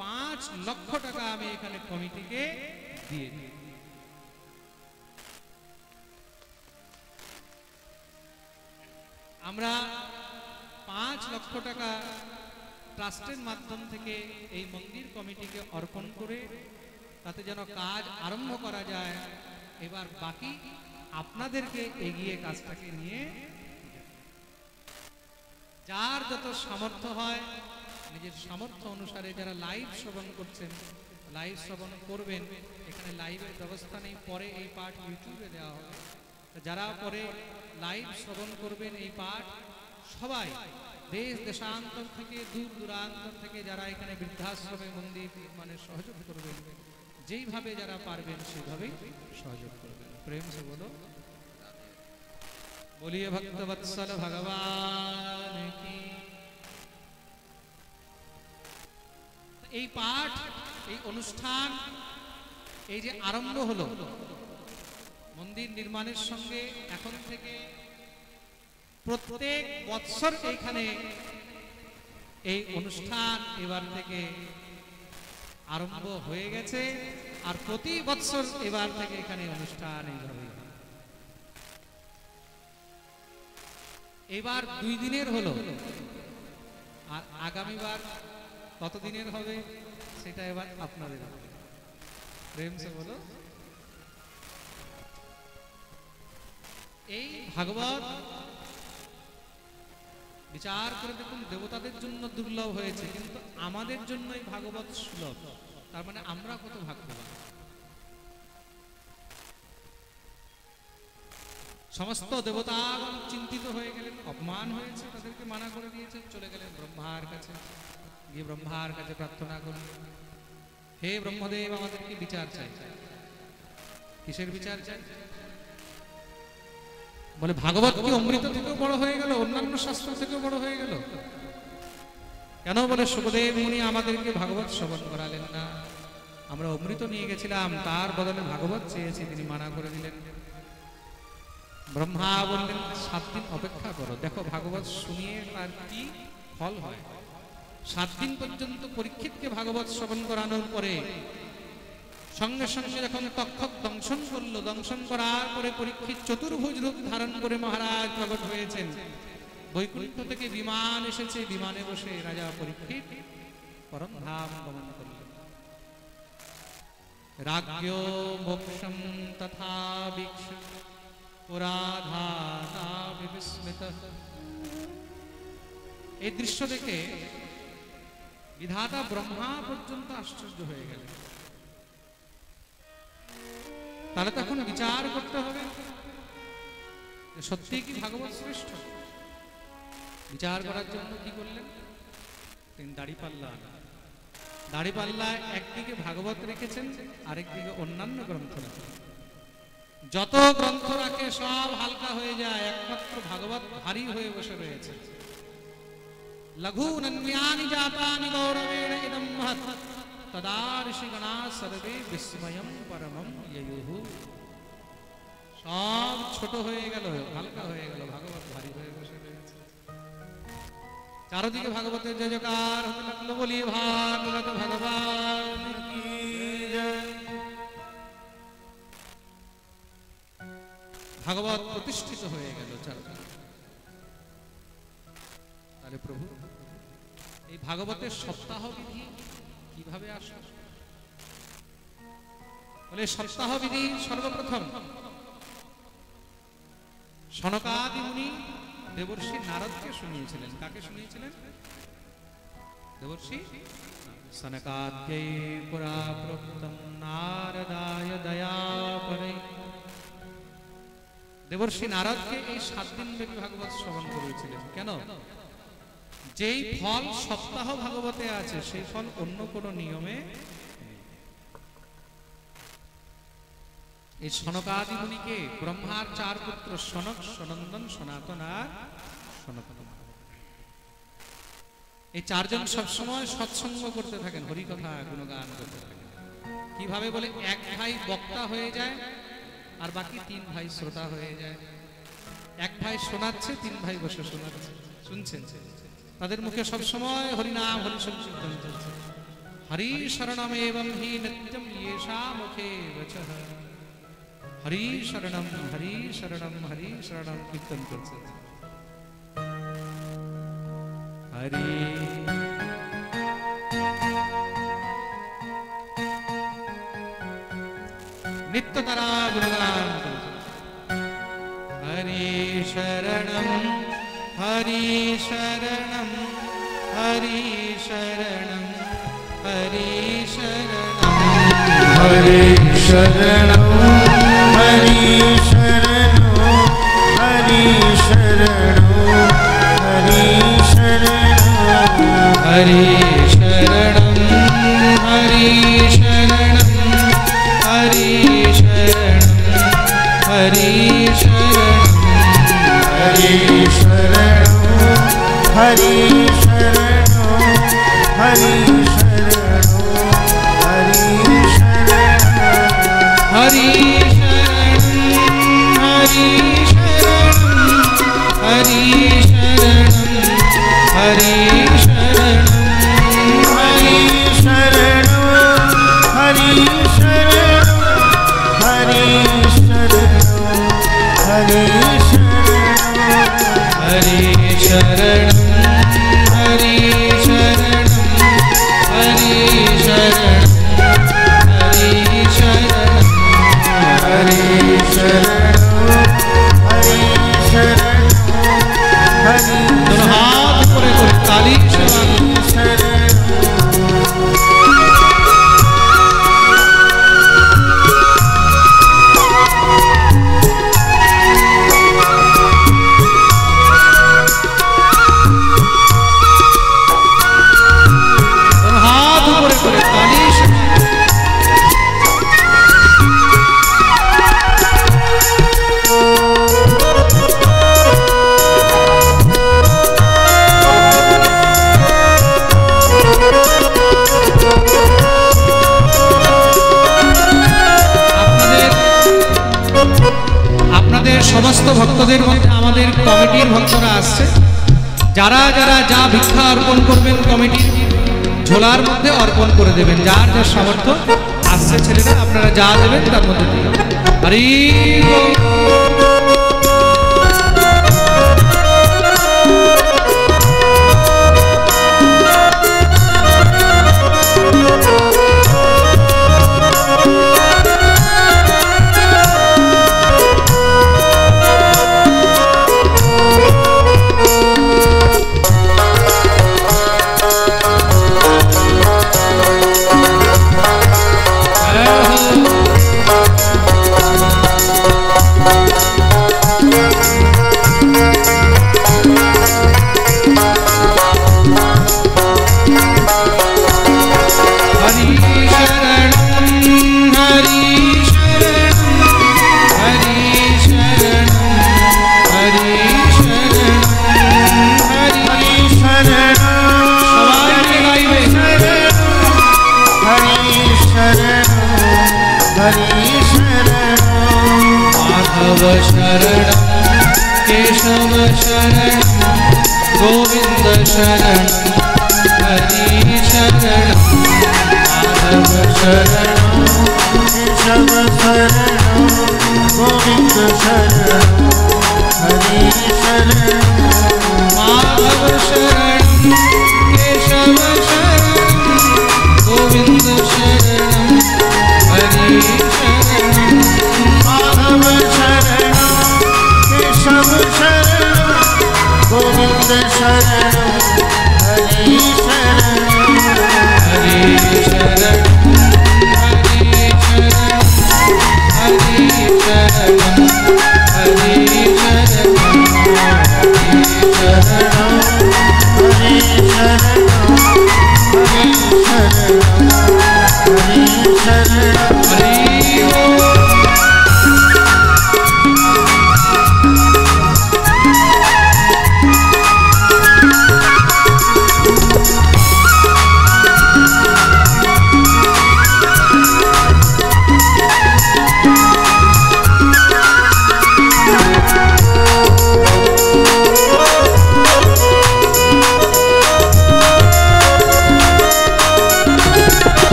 5 লক্ষ টাকা আমি এখানে কমিটিকে দিয়ে দিই। আমরা 5 লক্ষ টাকা ট্রাস্টের মাধ্যম থেকে এই মন্দির কমিটিকে অর্পণ করে তাতে যেন কাজ আরম্ভ করা যায়। এবার বাকি আপনাদেরকে এগিয়ে কাজটাকে নিয়ে যার যত সামর্থ্য হয় নিজের সামর্থ্য অনুসারে যারা লাইভ শ্রবণ করছেন লাইভ শ্রবণ করবেন। এখানে লাইভের ব্যবস্থা নেই, পরে এই পাঠ ইউটিউবে দেওয়া হবে। যারা পরে লাইভ শ্রবণ করবেন এই পাঠ, সবাই দেশ দেশান্তর থেকে দূর দূরান্তর থেকে যারা এখানে বৃদ্ধাশ্রমে মন্দির নির্মাণে সহযোগ করবেন, যেইভাবে যারা পারবেন সেইভাবেই সহযোগ করবেন। প্রেম সে বলো বলিয়ে ভক্তবৎসল ভগবান কি। এই পাঠ, এই অনুষ্ঠান, এই যে আরম্ভ হলো মন্দির নির্মাণের সঙ্গে, এখন থেকে প্রত্যেক বৎসর এইখানে এই অনুষ্ঠান এবার থেকে আরম্ভ হয়ে গেছে। আর প্রতি বৎসর এবার থেকে এখানে অনুষ্ঠান এইভাবে। এবার 2 দিনের হলো, আর আগামীবার কত দিনের হবে সেটা এবার আপনাদের হবে। প্রেম সে বলো। এই ভাগবত বিচার করে দেখুন, দেবতাদের জন্য দুর্লভ হয়েছে, কিন্তু আমাদের জন্য এই ভাগবত সুলভ। তার মানে আমরা কত ভাগ্যবান। সমস্ত দেবতাগণ চিন্তিত হয়ে গেলেন, অপমান হয়েছে, তাদেরকে মানা করে দিয়েছে, চলে গেলেন ব্রহ্মার কাছে। গিয়ে ব্রহ্মার কাছে প্রার্থনা করলেন, হে ব্রহ্মদেব, আমাদেরকে বিচার চাই। কিসের বিচার চাই? বলে ভাগবত কি অমৃত থেকেও বড় হয়ে গেল, অন্যান্য শাস্ত্র থেকেও বড় হয়ে গেল? কেন? বলে সুখদেব মুনি আমাদেরকে ভাগবত শ্রবণ করালেন না, আমরা অমৃত নিয়ে গেছিলাম, তার বদলে ভাগবত চেয়েছি, তিনি মানা করে দিলেন। ব্রহ্মা বললেন 7 দিন অপেক্ষা করো, দেখো ভাগবত শুনিয়ে তার কি ফল হয়। 7 দিন পর্যন্ত পরীক্ষিতকে ভাগবত শ্রবণ করানোর পরে সঙ্গে সঙ্গে যখন তক্ষক দংশন করলো, দংশন করার পরে পরীক্ষিত চতুর্ভুজ রূপ ধারণ করে মহারাজ প্রকট হয়েছেন। বৈকুণ্ঠ থেকে বিমান এসেছে, বিমানে বসে রাজা পরীক্ষিত পরম ধাম গমন করলেন। রাজ্ঞ মোক্ষম তথা বীক্ষ পুরাধাতা বিস্মিত। এই দৃশ্য দেখে বিধাতা ব্রহ্মা পর্যন্ত আশ্চর্য হয়ে গেলেন। তাহলে তো এখন বিচার করতে হবে সত্যি কি ভাগবত শ্রেষ্ঠ। বিচার করার জন্য কি করলেন? তিনি দাড়িপাল্লায় একদিকে ভাগবত রেখেছেন, আরেকদিকে অন্যান্য গ্রন্থ রাখেন। যত গ্রন্থ রাখে সব হালকা হয়ে যায়, একমাত্র ভাগবত ভারী হয়ে বসে রয়েছে। লঘু নন্যানি জাতানি গৌরবেণ ইদম মহৎ তদা ঋষিগণা সর্বে বিস্ময়ম পরমম ইয়ুঃ। সব ছোট হয়ে গেল, হালকা হয়ে গেল, ভাগবত ভারী হয়ে বসে রয়েছে। চারদিকে ভাগবতের জয় জয়কার হতে লাগলো। বলি ভাগবত ভগবান কি জয়। ভাগবত প্রতিষ্ঠিত হয়ে গেল চারদিকে। তাহলে প্রভু এই ভাগবতের সপ্তাহ বিধি কিভাবে আসে? বলে সপ্তাহ বিধি সর্বপ্রথম সনকাদি মুনি দেবর্ষি নারদকে শুনিয়েছিলেন। কাকে শুনিয়েছিলেন? দেবর্ষি সনকাদ্যৈ পুরা প্রোক্তম নারদায় দয়াপরে। দেবর্ষি নারদকে এই 7 দিন ব্যাপী ভাগবত শ্রবণ করিয়েছিলেন। কেন? যেই ফল সপ্তাহ ভাগবতে আছে সেই ফল অন্য কোন নিয়মে। এই সনকাদি মুনিকে ব্রহ্মার 4 পুত্র সনক, সনন্দন, সনাতন আর সনাতন, এই 4 জন সবসময় সৎসঙ্গ করতে থাকেন, হরিকথা গুণগান করতে থাকেন। কিভাবে? বলে এক ভাই বক্তা হয়ে যায় আর বাকি 3 ভাই শ্রোতা হয়ে যায়। এক ভাই শোনাচ্ছে, 3 ভাই বসে শোনাচ্ছে, শুনছেন। তাদের মুখে সব সময় হরিনাম হরি সংকীর্তন চলছে। হরি শরণম এবং হি নিত্যম येषा মুখে বচঃ। হরি শরণম হরি শরণম হরি শরণম কীর্তন করছে। हरि नित्य तरा गुणगान हरि शरणं हरि शरणं हरि शरणं हरि शरणं हरे शरणं हरि शरणं हरि शरणं हरि शरणं हरि शरणं हरि शरणं हरि शरणं हरि शरणं हरे शरणं हरि शरणं हरि शरणं हरि शरणं हरि शरणं हरि शरणं हरि शरणं हरि शरणं हरि शरणं हरि शरणं हरि शरणं हरि शरणं हरि शरणं हरि शरणं हरि शरणं हरि शरणं हरे शरणं हरे शरणं हरे दोनों हाथ ऊपर করে তালি সেবা दोनों हाथ ऊपर করে তালি সেবা আপনাদের সমস্ত ভক্তদের মধ্যে আমাদের কমিটির ভক্তরা আসছে যারা যারা যা ভিক্ষা অর্পণ করবেন কমিটির ঝোলার মধ্যে অর্পণ করে দেবেন যার যার সামর্থ্য আসছে ছেলেরা আপনারা যা দেবেন তার মধ্যে দিয়ে হরি বল। शरणं केशव शरणं गोविंद शरणं हरि शरणं माधव शरणं केशव शरणं गोविंद शरणं हरि शरणं माधव शरणं केशव शरणं गोविंद शरणं हरि शरणं माधव शरणं केशव शरणं गोविंद शरणं हरि शरणं हरि शरणं हरि शरणं हरि शरणं हरि शरणं हरि शरणं हरि शरणं हरि शरणं हरि ओम।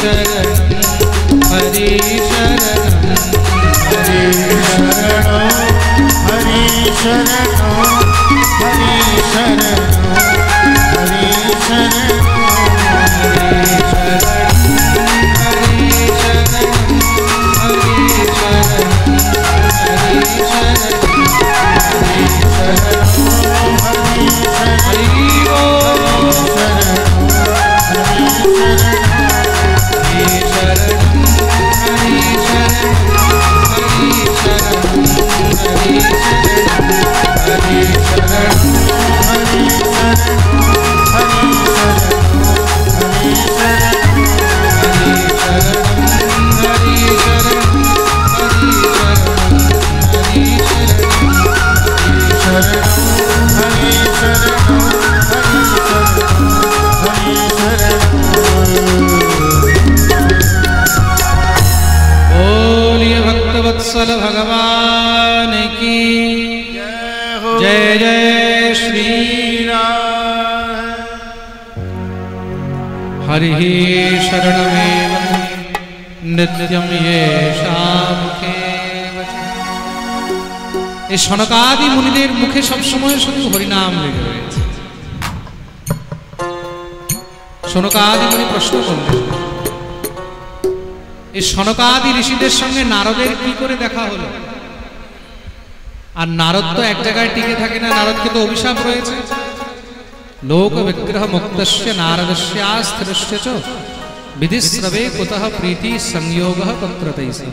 शरणं हरि शरणं हरि शरणो हरि शरणो हरि शरणो हरि शरणो वत्सल भगवान की जय जय श्री राम। हरि शरणमेव नित्यं येषामुखे এই সনকাদি মুনিদের মুখে সবসময় শুধু হরিনাম লেগে রয়েছে। সনকাদি মুনি প্রশ্ন করলেন, এই সনকাদি ঋষিদের সঙ্গে নারদের কি করে দেখা হলো? আর নারদ তো এক জায়গায় টিকে থাকে না, নারদকে তো অভিশাপ রয়েছে। লোক বিগ্রহ মুক্তস্য নারদস্য স্থিরস্য চ বিধিশ্রবে কুতঃ প্রীতি সংযোগঃ তত্রতৈসি।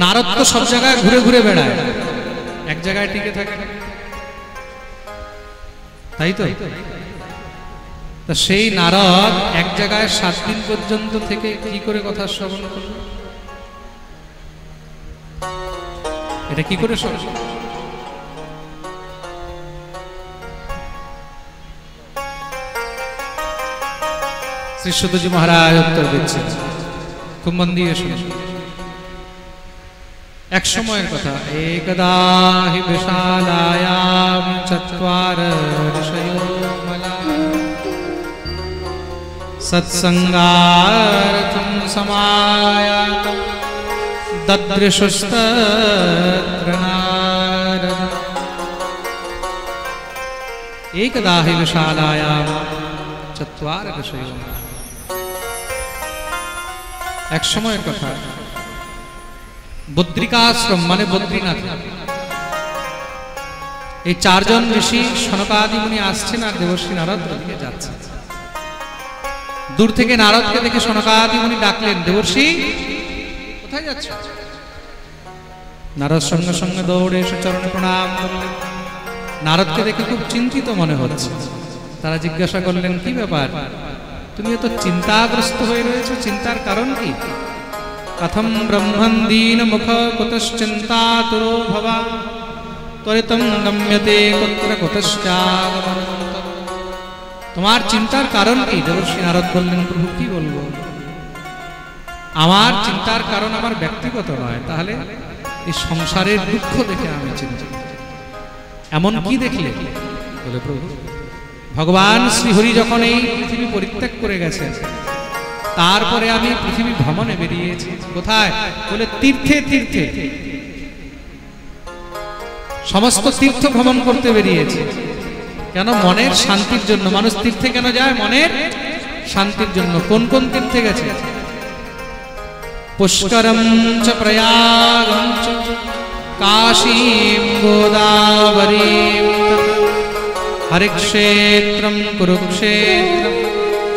নারদ তো সব জায়গায় ঘুরে ঘুরে বেড়ায়, এক জায়গায় টিকে থাকে না, তাই তো? তা সেই নারদ এক জায়গায় 7 দিন পর্যন্ত থেকে কি করে কথা শ্রবণ করল? এটা কি করে শ্রবণ? শ্রী সুতজি মহারাজ উত্তর দিচ্ছেন, খুব মন দিয়ে শুনুন। এক সময়ের কথা, একদা হি বিশালায়াম চত্বার ঋষयो মলা सत्संगार्थं समायातं ददृशुस्तत्र नारद। एकदा हि विशालायां चत्वार ऋषयो। एक समয়ের কথা, বদ্রিকাশ্রম মানে বদ্রীনাথ, এই 4 জন ঋষি সনকাদি মুনি আসছেন আর দেবর্ষি নারদ ওদিকে যাচ্ছেন। দূর থেকে নারদকে দেখে সনকাদি মুনি ডাকলেন, দেবর্ষি কোথায় যাচ্ছ? নারদ সঙ্গে সঙ্গে দৌড়ে এসে চরণে প্রণাম করলেন। নারদকে দেখে খুব চিন্তিত মনে হচ্ছে। তারা জিজ্ঞাসা করলেন, কি ব্যাপার, তুমি এত চিন্তাগ্রস্ত হয়ে রয়েছো, চিন্তার কারণ কি? কথম ব্রহ্মণ দীন মুখ কুতশ্চিন্তাতুরো ভবা ত্বরিতং গম্যতে কুত্র কুতশ্চাগমনম। তোমার চিন্তার কারণ কি? দেবর্ষি নারদ বললেন, প্রভু কি বলবো, আমার চিন্তার কারণ আমার ব্যক্তিগত নয়, তাহলে এই সংসারের দুঃখ দেখে আমি চিন্তিত। এমন কি দেখলে? বলে, প্রভু ভগবান শ্রীহরি যখন এই পৃথিবী পরিত্যাগ করে গেছেন, তারপরে আমি পৃথিবী ভ্রমণে বেরিয়েছি। কোথায়? বলে, তীর্থে তীর্থে, সমস্ত তীর্থ ভ্রমণ করতে বেরিয়েছি। কেন? মনের শান্তির জন্য। মানুষ তীর্থে কেন যায়? মনের শান্তির জন্য। কোন কোন তীর্থে গেছে? পুষ্করম চ প্রয়াগম চ কাশীম গোদাবরীম হরিক্ষেত্রম কুরুক্ষেত্রম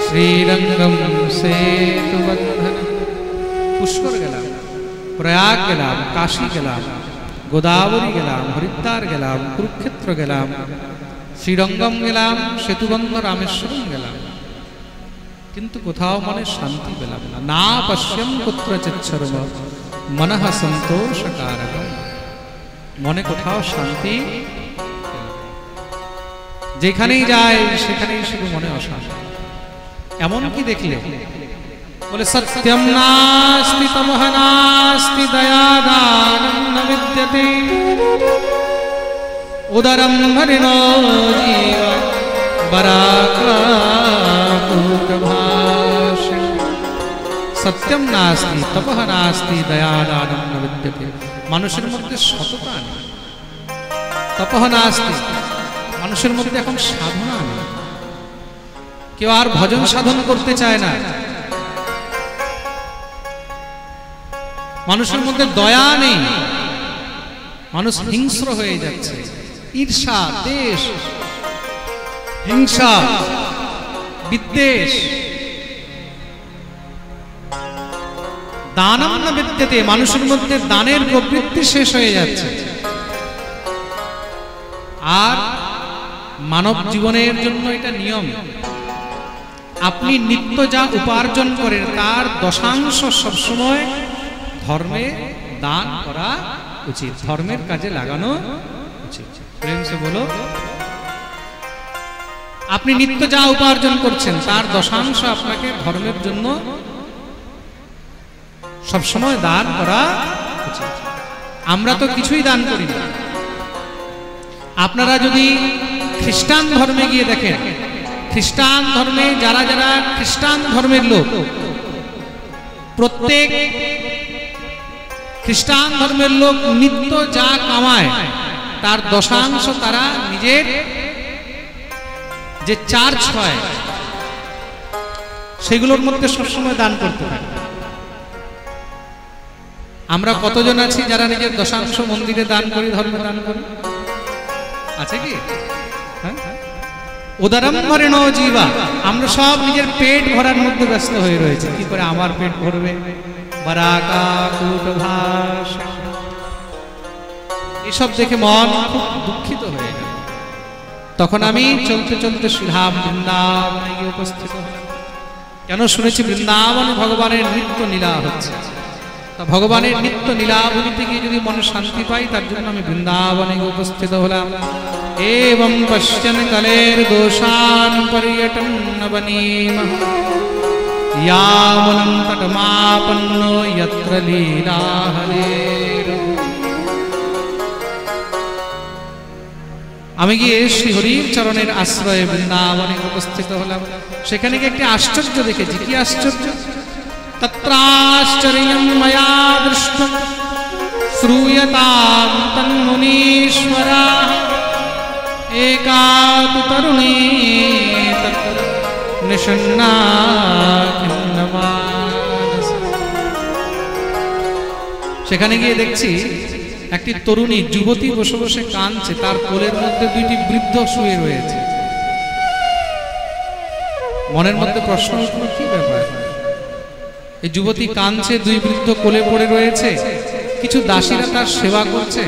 শ্রীরঙ্গম সেতুবন্ধন। পুষ্কর গেলাম, প্রয়াগ গেলাম, কাশী গেলাম, গোদাবরী গেলাম, হরিদ্বার গেলাম, কুরুক্ষেত্র গেলাম, শ্রীরঙ্গম গেলাম, সেতুবন্ধ রামেশ্বরম গেলাম, কিন্তু কোথাও মনে শান্তি পেলাম না। না পশ্যম কুত্রচিৎ সর্ব মনঃ সন্তোষকারকম। মনে কোথাও শান্তি, যেখানেই যায় সেখানেই শুধু মনে অশান্তি। এমন কি দেখলে? বলে, সত্যম নাস্তি তমঃ নাস্তি দয়া দানম ন বিদ্যতে উদরম হরিণো জীব বরাকাকুটভাষ। সত্যম নাস্তি তপঃ নাস্তি দয়াদানম ন বিদ্যতে। মানুষের মধ্যে সততা নেই, তপঃ নাস্তি, মানুষের মধ্যে এখন সাধনা নেই, কেউ আর ভজন সাধন করতে চায় না, মানুষের মধ্যে দয়া নেই, মানুষ হিংস্র হয়ে যাচ্ছে, ঈর্ষা, দেশ, হিংসা, বিদ্বেষ। দানম ন বিদ্যতে, মানুষের মধ্যে দানের প্রবৃত্তি শেষ হয়ে যাচ্ছে। আর মানব জীবনের জন্য এটা নিয়ম, আপনি নিত্য যা উপার্জন করেন তার দশাংশ সবসময় ধর্মে দান করা উচিত, ধর্মের কাজে লাগানো উচিত। প্রেম সে বলো, আপনি নিত্য যা উপার্জন করছেন তার দশাংশ আপনাকে ধর্মের জন্য সবসময় দান করা উচিত। আমরা তো কিছুই দান করি না। আপনারা যদি খ্রিস্টান ধর্মে গিয়ে দেখেন, খ্রিস্টান ধর্মে যারা যারা খ্রিস্টান ধর্মের লোক, প্রত্যেক খ্রিস্টান ধর্মের লোক নিত্য যা কামায় তার দশাংশ তারা নিজের যে চার্চ হয় সেগুলোর মধ্যে সবসময় দান করতে পারে। আমরা কতজন আছি যারা নিজের দশাংশ মন্দিরে দান করি, ধর্মে দান করি? আছে কি? উদারম মরেণ জীবা, আমরা সব নিজের পেট ভরার মধ্যে ব্যস্ত হয়ে রয়েছে। কি করে আমার পেট ভরবে? বারাকা কূটভাষ, এসব দেখে মন খুব দুঃখিত হয়ে গেল। তখন আমি চলতে চলতে শ্রীধাম বৃন্দাবনে গিয়ে উপস্থিত হলাম। কেন? শুনেছি বৃন্দাবনে ভগবানের নিত্য লীলা হচ্ছে। তা ভগবানের নিত্য লীলাভূমিতে গিয়ে যদি মনে শান্তি পাই, তার জন্য আমি বৃন্দাবনে গিয়ে উপস্থিত হলাম। এবং পশ্যন কালের দোষান পর্যটন বনীমঃ यावनं तटमापन्नो यत्र लीला हरेर। আমি গিয়ে শ্রী হরির চরণের আশ্রয়ে বৃন্দাবনে উপস্থিত হলাম। সেখানে গিয়ে একটি আশ্চর্য দেখেছি। কি আশ্চর্য? তত্রাশ্চর্যং ময়া দৃষ্টং শ্রূয়তাম তন্মুনীশ্বরাঃ একা তু তরুণী তত্র নিষন্না। সেখানে গিয়ে দেখছি একটি তরুণী যুবতী বসে বসে কাঁদছে, তার কোলের মধ্যে দুইটি বৃদ্ধ শুয়ে রয়েছে। মনের মধ্যে প্রশ্ন উঠল, কি ব্যাপার? এই যুবতী কাঁদছে, দুই বৃদ্ধ কোলে পড়ে রয়েছে, কিছু দাসীরা তার সেবা করছে।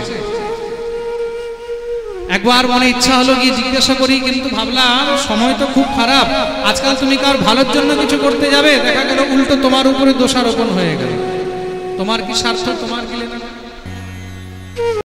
একবার মনে ইচ্ছা হলো গিয়ে জিজ্ঞাসা করি, কিন্তু ভাবলাম সময় তো খুব খারাপ, আজকাল তুমি কার ভালোর জন্য কিছু করতে যাবে, দেখা গেল উল্টো তোমার উপরে দোষারোপণ হয়ে গেল। তোমার কি স্বার্থ, তোমার কি লেনা?